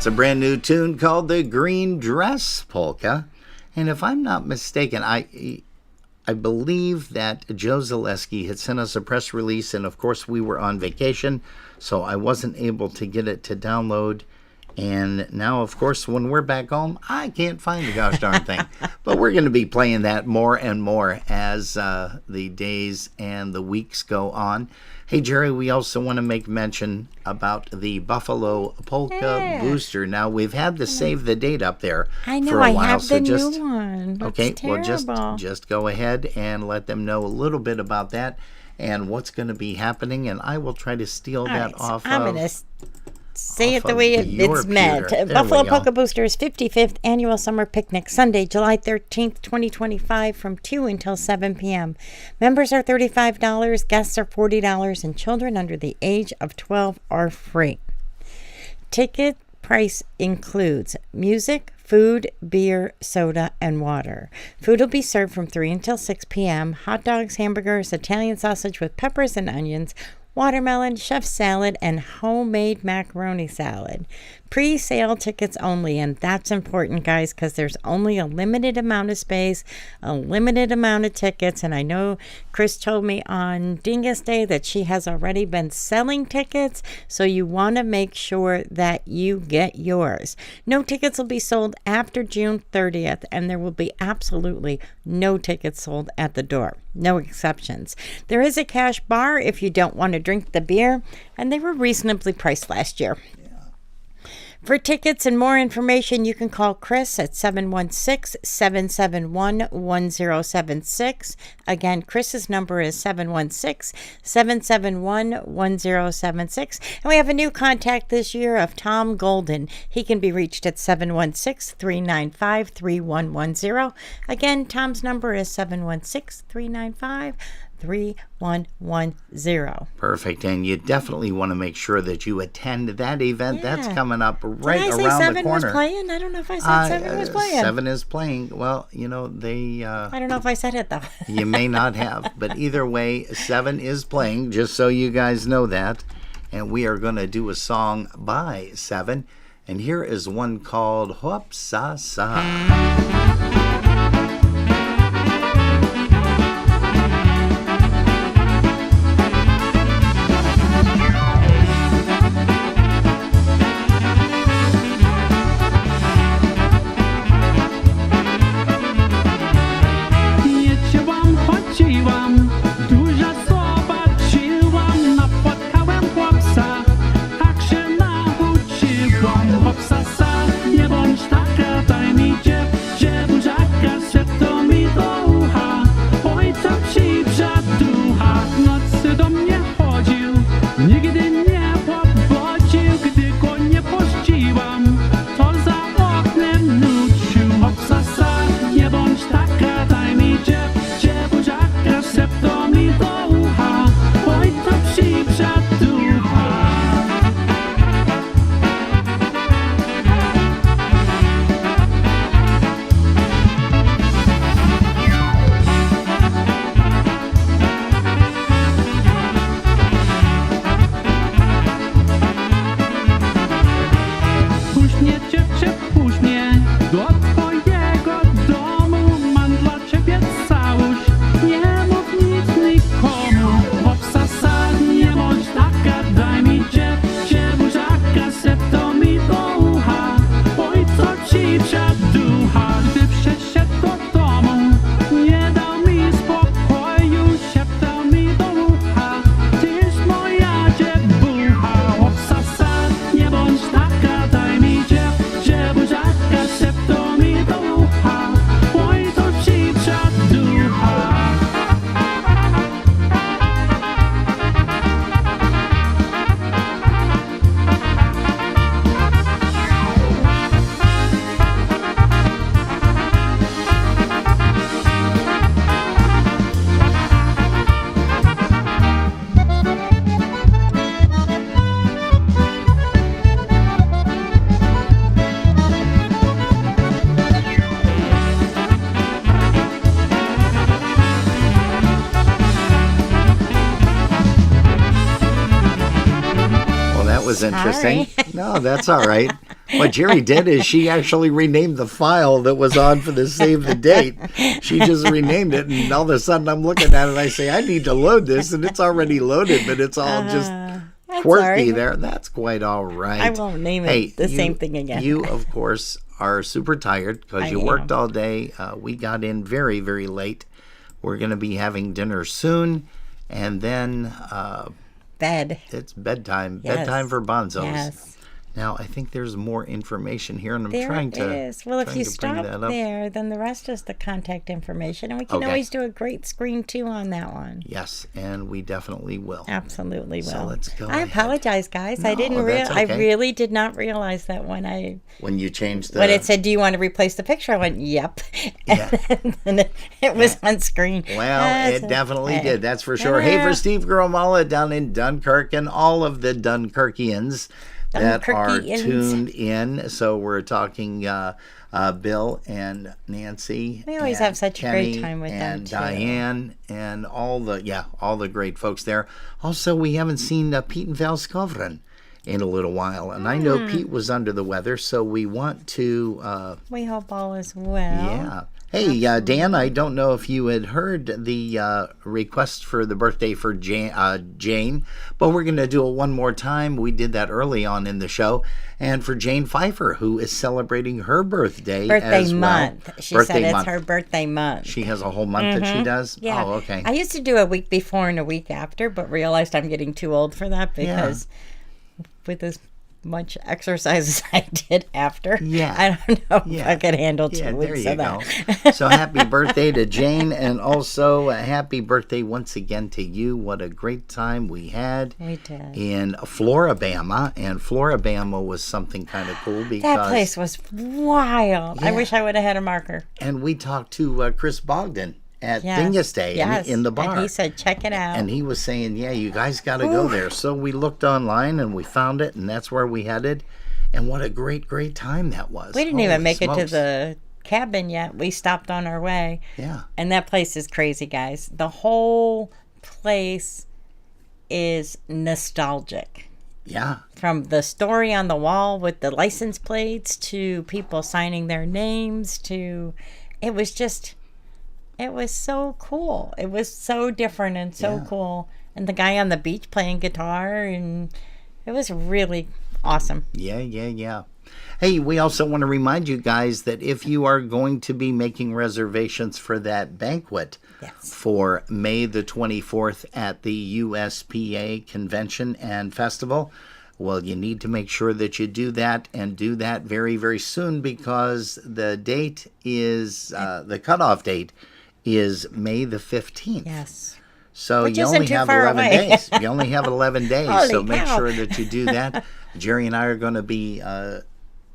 a brand new tune called the Green Dress Polka. And if I'm not mistaken, I believe that Joe Zaleski had sent us a press release, and of course we were on vacation, so I wasn't able to get it to download. And now, of course, when we're back home, I can't find the gosh darn thing. But we're going to be playing that more and more as the days and the weeks go on. Hey, Jerry, we also want to make mention about the Buffalo Polka Booster. Now, we've had the save the date up there I know, for a while. I have so the just, new one. That's okay, terrible. well, just go ahead and let them know a little bit about that and what's going to be happening. And I will try to steal that off I'm of... going to say it the way it's meant. There Buffalo we go. Polka Booster's 55th Annual Summer Picnic, Sunday, July 13th, 2025, from 2 until 7 p.m. Members are $35, guests are $40, and children under the age of 12 are free. Ticket price includes music, food, beer, soda, and water. Food will be served from 3 until 6 p.m. Hot dogs, hamburgers, Italian sausage with peppers and onions, watermelon, chef salad, and homemade macaroni salad. Pre-sale tickets only, and that's important, guys, because there's only a limited amount of space, a limited amount of tickets, and I know Chris told me on Dingus Day that she has already been selling tickets, so you want to make sure that you get yours. No tickets will be sold after June 30th, and there will be absolutely no tickets sold at the door. No exceptions. There is a cash bar if you don't want to drink the beer, and they were reasonably priced last year. For tickets and more information, you can call Chris at 716-771-1076. Again, Chris's number is 716-771-1076. And we have a new contact this year of Tom Golden. He can be reached at 716-395-3110. Again, Tom's number is 716-395-3110. Perfect. And you definitely want to make sure that you attend that event. Yeah. That's coming up right Did I say around the 7 corner. was playing? I don't know if I said 7 was playing. 7 is playing. Well, you know, they... I don't know if I said it, though. You may not have. But either way, 7 is playing, just so you guys know that. And we are going to do a song by 7. And here is one called Hop Sa Sa. Dużo zobaczyłam, napotkałem chłopca, tak się nauczyłam. Hopsa sa, nie bądź taka, daj mi dziewurzaka, szepnął mi do ucha, ojca psia ducha. W nocy do mnie chodził, nigdy nie podwodził, gdy go nie puściłam, to za oknem nucił. Hopsa sa, nie bądź taka, daj mi dziewurzaka, szepnął mi do ucha, ojca psia ducha. Puść mnie, dziewczę, puść mnie do twojego domu. Mam dla ciebie całość, nie mów nic nikomu. Hopsa sa, nie bądź taka, daj mi dziewurzaka, szepnął mi do ucha, ojca psia ducha. Gdy przyszedł do domu, nie dał mi spokoju, szeptał mi do ucha, tyś moja dziewucha. Hopsa sa, nie bądź taka, daj mi dziewurzaka, szeptał mi do ucha, ojca psia ducha. Well, that was interesting. No, that's all right. What Jerry did is she actually renamed the file that was on for the save the date. She just renamed it, and all of a sudden I'm looking at it and I say, I need to load this, and it's already loaded, but it's all just quirky there. That's quite all right. I won't name it the same thing again. You, of course, are super tired because you worked all day. We got in very, very late. We're going to be having dinner soon, and then bed. It's bedtime. Yes. Bedtime for Bonzos. Yes. Now, I think there's more information here, and I'm trying to. There is. Well, if you stop there, then the rest is the contact information, and we can always do a great screen too on that one. Yes, and we definitely will. Absolutely will. So let's go. I apologize, guys. No, I didn't that's okay. I really did not realize that when you changed the. When it said, "Do you want to replace the picture?" I went, "Yep," and it was on screen. Well, it definitely did. That's for sure. Hey, for Steve Gromala down in Dunkirk and all of the Dunkirkians that are tuned in. So we're talking Bill and Nancy. We always have such Kenny a great time with them and too. Diane and all the great folks there. Also, we haven't seen Pete and Val Skovren in a little while, and I know Pete was under the weather, so we want to. We hope all is well. Yeah. Hey, Dan, I don't know if you had heard the request for the birthday for Jane, but we're going to do it one more time. We did that early on in the show. And for Jane Pfeiffer, who is celebrating her birthday as month. well. She said it's her birthday month. She has a whole month that she does? Yeah. Oh, okay. I used to do a week before and a week after, but realized I'm getting too old for that because with as much exercise as I did after, I don't know if I could handle 2 weeks of that. Go. So happy birthday to Jane, and also a happy birthday once again to you. What a great time we had in Floribama, and Floribama was something kind of cool because that place was wild. I wish I would have had a marker. And we talked to Chris Bogdan at Dingus Day in the bar. And he said, check it out. And he was saying, you guys got to go there. So we looked online and we found it, and that's where we headed. And what a great, great time that was. We didn't even make it to the cabin yet. We stopped on our way. Yeah. And that place is crazy, guys. The whole place is nostalgic. Yeah. From the story on the wall with the license plates to people signing their names to... It was so cool. It was so different and so cool. And the guy on the beach playing guitar, and it was really awesome. Yeah. Hey, we also want to remind you guys that if you are going to be making reservations for that banquet for May the 24th at the USPA Convention and Festival, well, you need to make sure that you do that, and do that very, very soon, because the date is, the cutoff date is May the 15th. Yes. So Which you isn't only too have far 11 away. days. You only have 11 days, Holy so make cow. sure that you do that. Jerry and I are going to be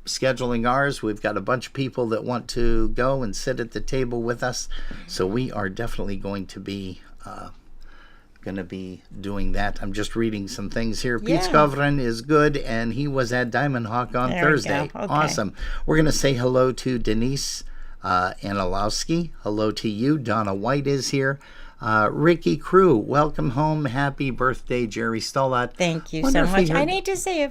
scheduling ours. We've got a bunch of people that want to go and sit at the table with us, so we are definitely going to be doing that. I'm just reading some things here. Pete Skovren is good, and he was at Diamond Hawk on Thursday. Okay. Awesome. We're going to say hello to Denise Analowski. Hello to you. Donna White is here. Ricky Crew, welcome home. Happy birthday, Jerry Stolat. Thank you so much. I need to say a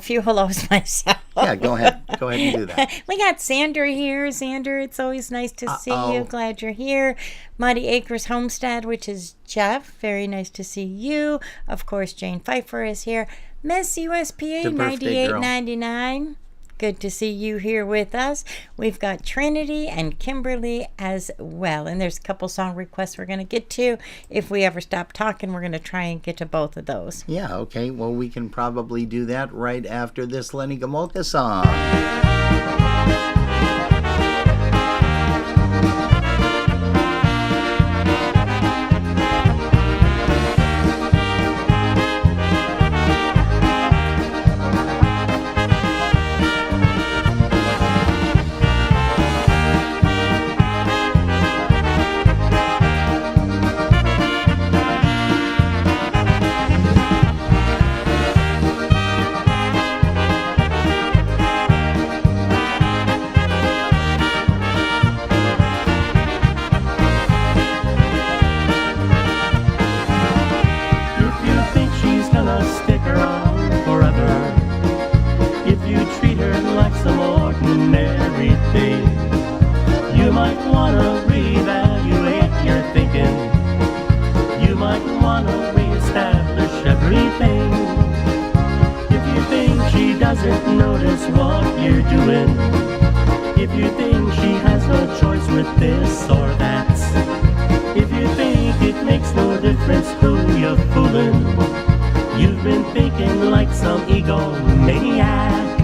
few hellos myself. Yeah, go ahead. Go ahead and do that. We got Xander here. Xander, it's always nice to see you. Glad you're here. Muddy Acres Homestead, which is Jeff. Very nice to see you. Of course, Jane Pfeiffer is here. Miss USPA 9899. Good to see you here with us. We've got Trinity and Kimberly as well. And there's a couple song requests we're going to get to. If we ever stop talking, we're going to try and get to both of those. Yeah, okay. Well, we can probably do that right after this Lenny Gomolka song. You might wanna reevaluate your thinking. You might wanna reestablish everything. If you think she doesn't notice what you're doing, if you think she has no choice with this or that, if you think it makes no difference who you're fooling, you've been thinking like some egomaniac.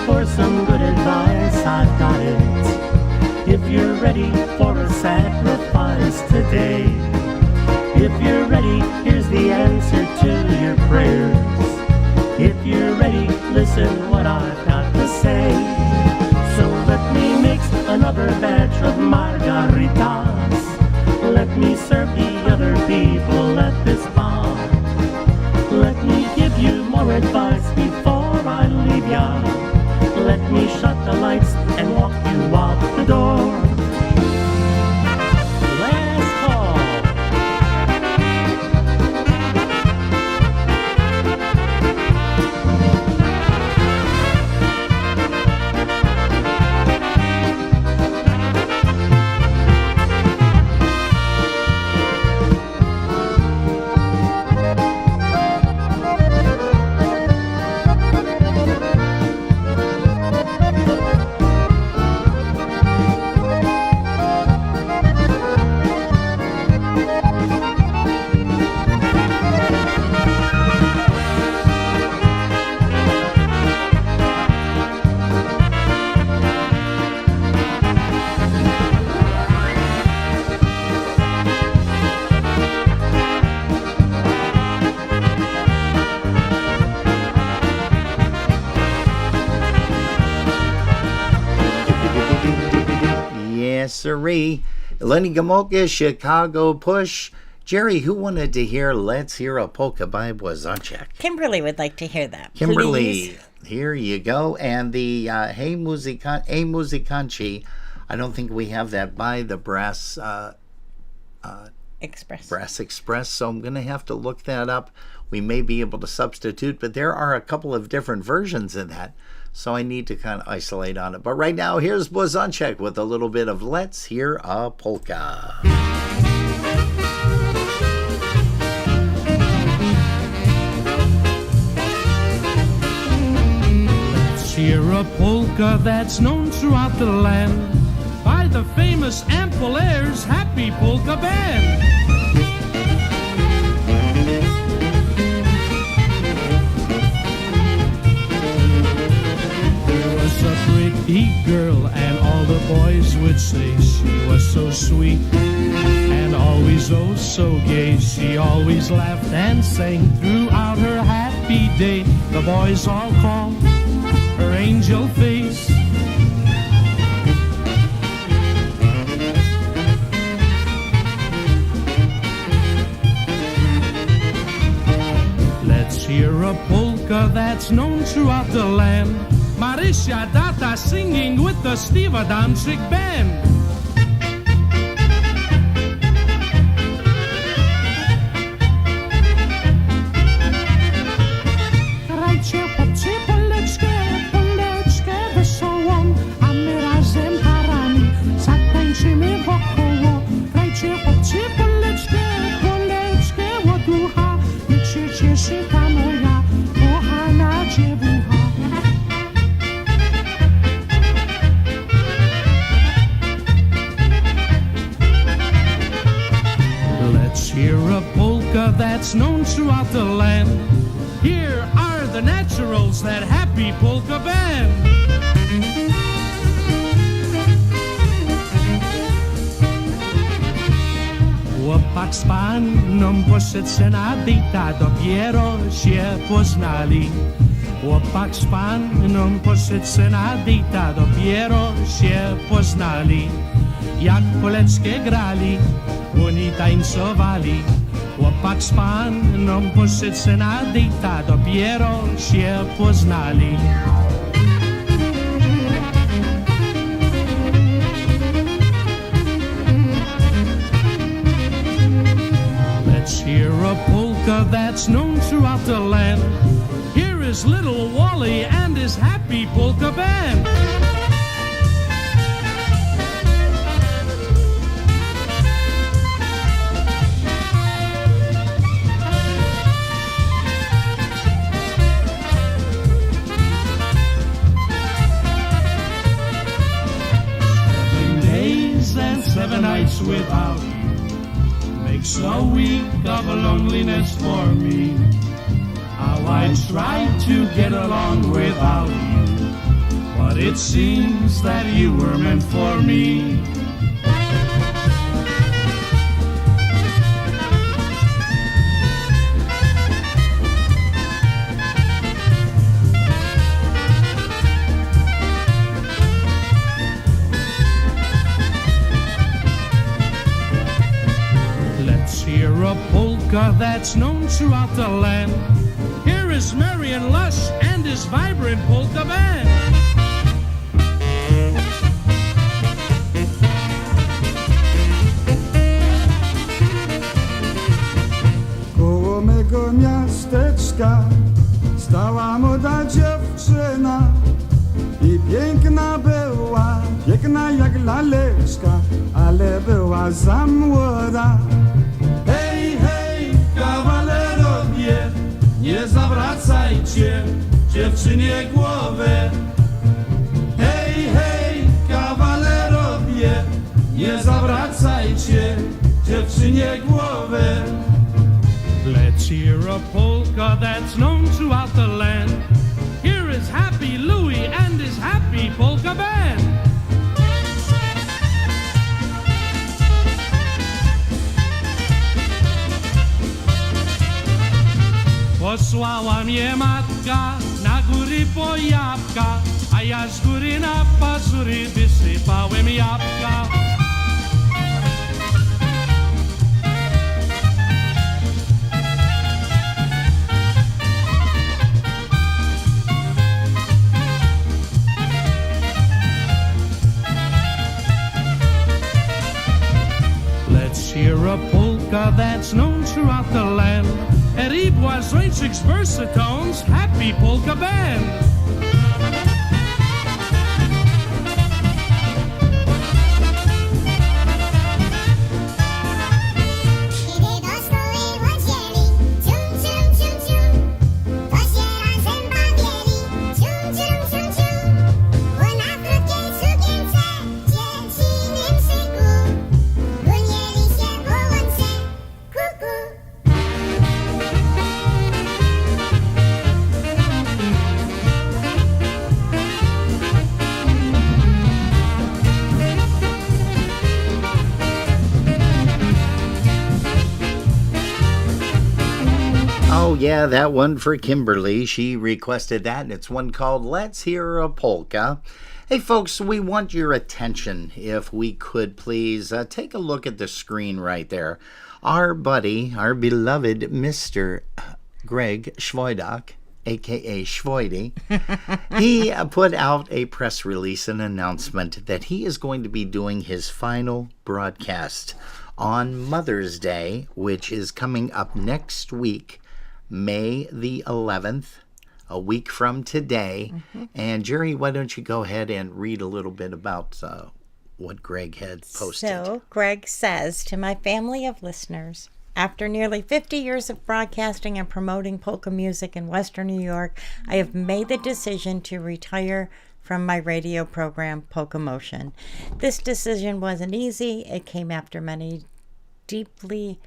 For some good advice, I've got it. If you're ready for a sacrifice today, if you're ready, here's the answer to your prayers. If you're ready, listen what I've got to say. So let me mix another batch of margaritas. Let me serve the other people at this bar. Let me give you more advice before I leave ya. Let me shut the lights and walk you out the door. Last call. Siree. Lenny Gomolka, Chicago Push. Jerry, who wanted to hear Let's Hear a Polka by Błazonczyk? Kimberly would like to hear that. Kimberly, please. Here you go. And the Hey Muzikanci, I don't think we have that by the Brass Express. Brass Express, so I'm going to have to look that up. We may be able to substitute, but there are a couple of different versions of that. So I need to kind of isolate on it. But right now, here's Błazonczyk with a little bit of Let's Hear a Polka. Let's hear a polka that's known throughout the land by the famous Ampolair's Happy Polka Band. Pretty girl, and all the boys would say she was so sweet and always oh so gay. She always laughed and sang throughout her happy day. The boys all called her angel face. Let's hear a polka that's known throughout the land. Marysia Data singing with the Steve Adamczyk Band. Grajcie chłopcy poleczkę, poleczkę wesołą, a my razem parami zatańczymy wokoło. Grajcie chłopcy poleczkę, poleczkę ładucha, niech się cieszy ta moja kochana dziewucha. Hear a polka that's known throughout the land. Here are the naturals, that Happy Polka Band. Chłopak z panną poszedł se na dejta, dopiero się poznali. Chłopak z panną poszedł se na dejta, dopiero się poznali. Jak poleczkę grali, oni tańcowali. Chłopak z panną poszedł se na dejta, dopiero się poznali. that's known throughout the land. Here is little Wally and his happy polka band. And 7 nights without you makes a week of loneliness for me. How I tried to get along without you, but it seems that you were meant for me. Hear a polka that's known throughout the land. Here is Marion Lush and his vibrant polka band. Koło mego miasteczka stała młoda dziewczyna i piękna była, piękna jak laleczka, ale była za młoda. Hej, hej, kawalerowie, nie zawracajcie dziewczynie głowę. Hej, hej, kawalerowie, nie zawracajcie dziewczynie głowę. Let's hear a polka that's known throughout the land. Here is Happy Louie and his happy polka band. Posłała mnie matka na góry po jabłka, a ja z góry na pazury wysypałem jabłka. Let's hear a polka that's known throughout the land. Eddie Boisroinchik's Versatones Happy Polka Band. Oh, yeah, that one for Kimberly. She requested that, and it's one called Let's Hear a Polka. Hey, folks, we want your attention. If we could, please, take a look at the screen right there. Our buddy, our beloved Mr. Greg Schwoidak, a.k.a. Schwoidi, he put out a press release, an announcement that he is going to be doing his final broadcast on Mother's Day, which is coming up next week, May the 11th, a week from today. Mm-hmm. And Jerry, why don't you go ahead and read a little bit about what Greg had posted. So Greg says, to my family of listeners, after nearly 50 years of broadcasting and promoting polka music in Western New York, I have made the decision to retire from my radio program, Polka Motion. This decision wasn't easy. It came after many deeply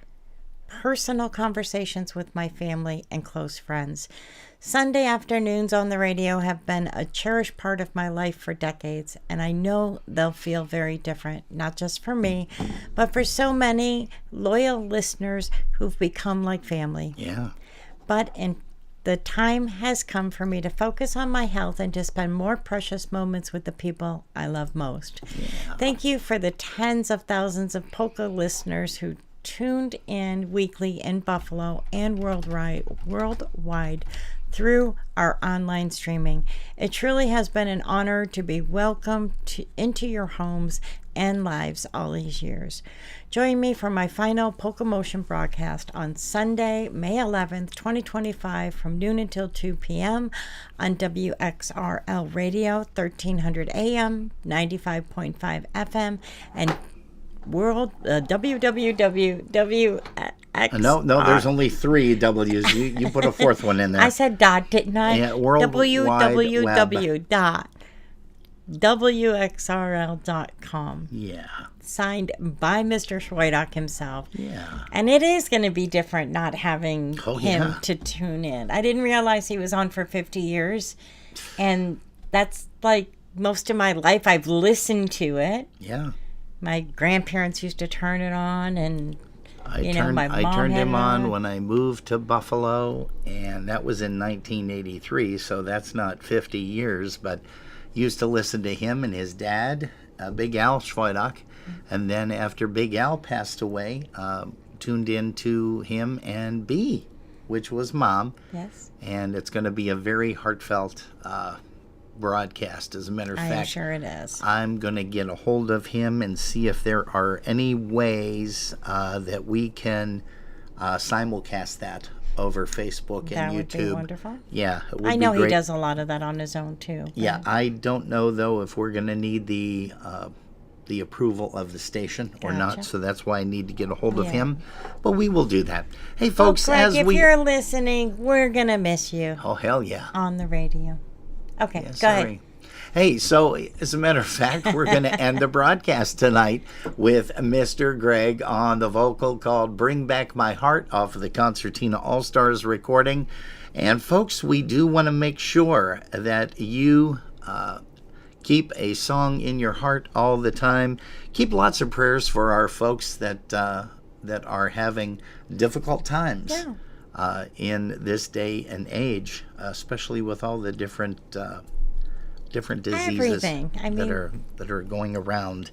personal conversations with my family and close friends. Sunday afternoons on the radio have been a cherished part of my life for decades, and I know they'll feel very different, not just for me, but for so many loyal listeners who've become like family. Yeah. But the time has come for me to focus on my health and to spend more precious moments with the people I love most. Yeah. Thank you for the tens of thousands of polka listeners who tuned in weekly in Buffalo and worldwide through our online streaming. It truly has been an honor to be welcomed into your homes and lives all these years. Join me for my final Polka Motion broadcast on Sunday, May 11th, 2025 from noon until 2 p.m. on WXRL Radio, 1300 AM, 95.5 FM, and WWW. No, there's only 3 W's. You put a 4th one in there. I said dot, didn't I? Yeah, www.wxrl.com. Yeah. Signed by Mr. Schweidach himself. Yeah. And it is going to be different not having him to tune in. I didn't realize he was on for 50 years. And that's like most of my life I've listened to it. Yeah. My grandparents used to turn it on, and I turned him on when I moved to Buffalo, and that was in 1983, so that's not 50 years, but used to listen to him and his dad, Big Al Schweidach, and then after Big Al passed away, tuned in to him and B, which was Mom. Yes. And it's going to be a very heartfelt broadcast. As a matter of fact, I'm sure it is. I'm going to get a hold of him and see if there are any ways that we can simulcast that over Facebook and YouTube. That would be wonderful. Yeah, it would I know be great. he does a lot of that on his own too. Yeah, I don't know though if we're going to need the approval of the station or not, so that's why I need to get a hold of him. But we will do that. Hey, folks, Greg, if you're listening, we're gonna miss you. Oh, hell yeah. On the radio. Okay, Yeah, go sorry. ahead. Hey, so as a matter of fact, we're going to end the broadcast tonight with Mr. Greg on the vocal called Bring Back My Heart off of the Concertina All-Stars recording. And folks, we do want to make sure that you keep a song in your heart all the time. Keep lots of prayers for our folks that are having difficult times in this day and age, especially with all the different diseases that are going around.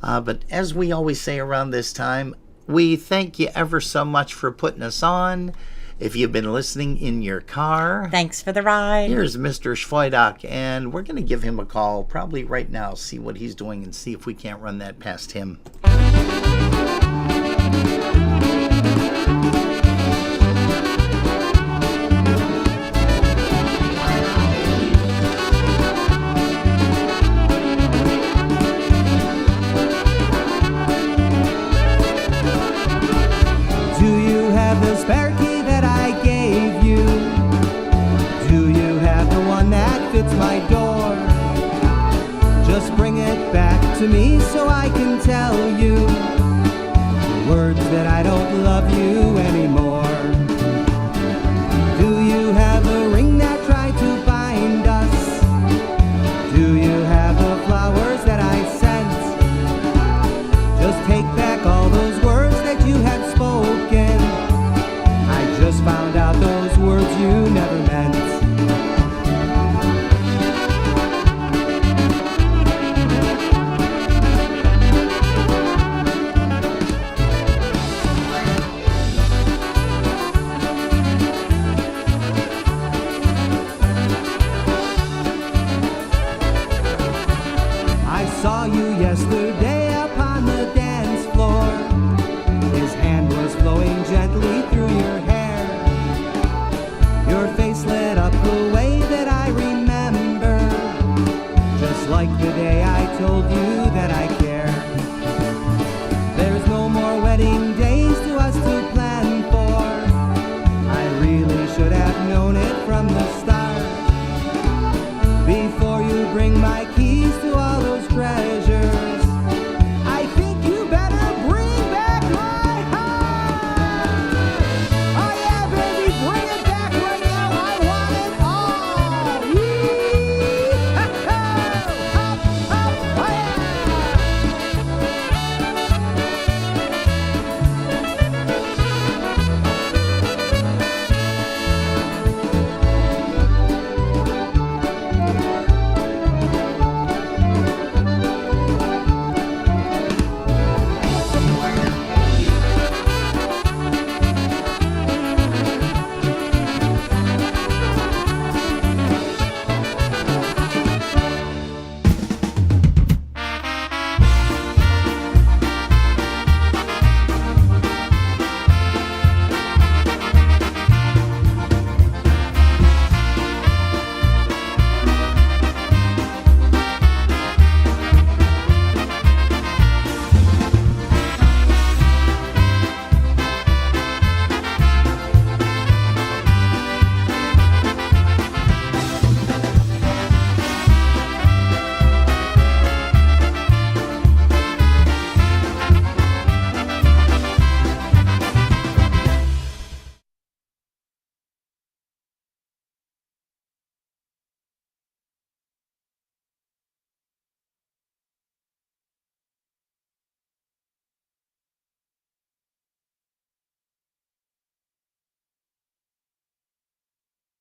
But as we always say around this time, we thank you ever so much for putting us on. If you've been listening in your car, thanks for the ride. Here's Mr. Schweidach, and we're going to give him a call probably right now, see what he's doing, and see if we can't run that past him. The spare key that I gave you? Do you have the one that fits my door? Just bring it back to me so I can tell you the words that I don't love you anymore. Do you have the ring that tried to bind us? Do you have the flowers that I sent? Just take back all those words that you had spoken. Just found out those words you never meant. I saw you yesterday upon the dance floor. His hand was flowing gently through your hair. Your face lit up the way that I remember, just like the day I told you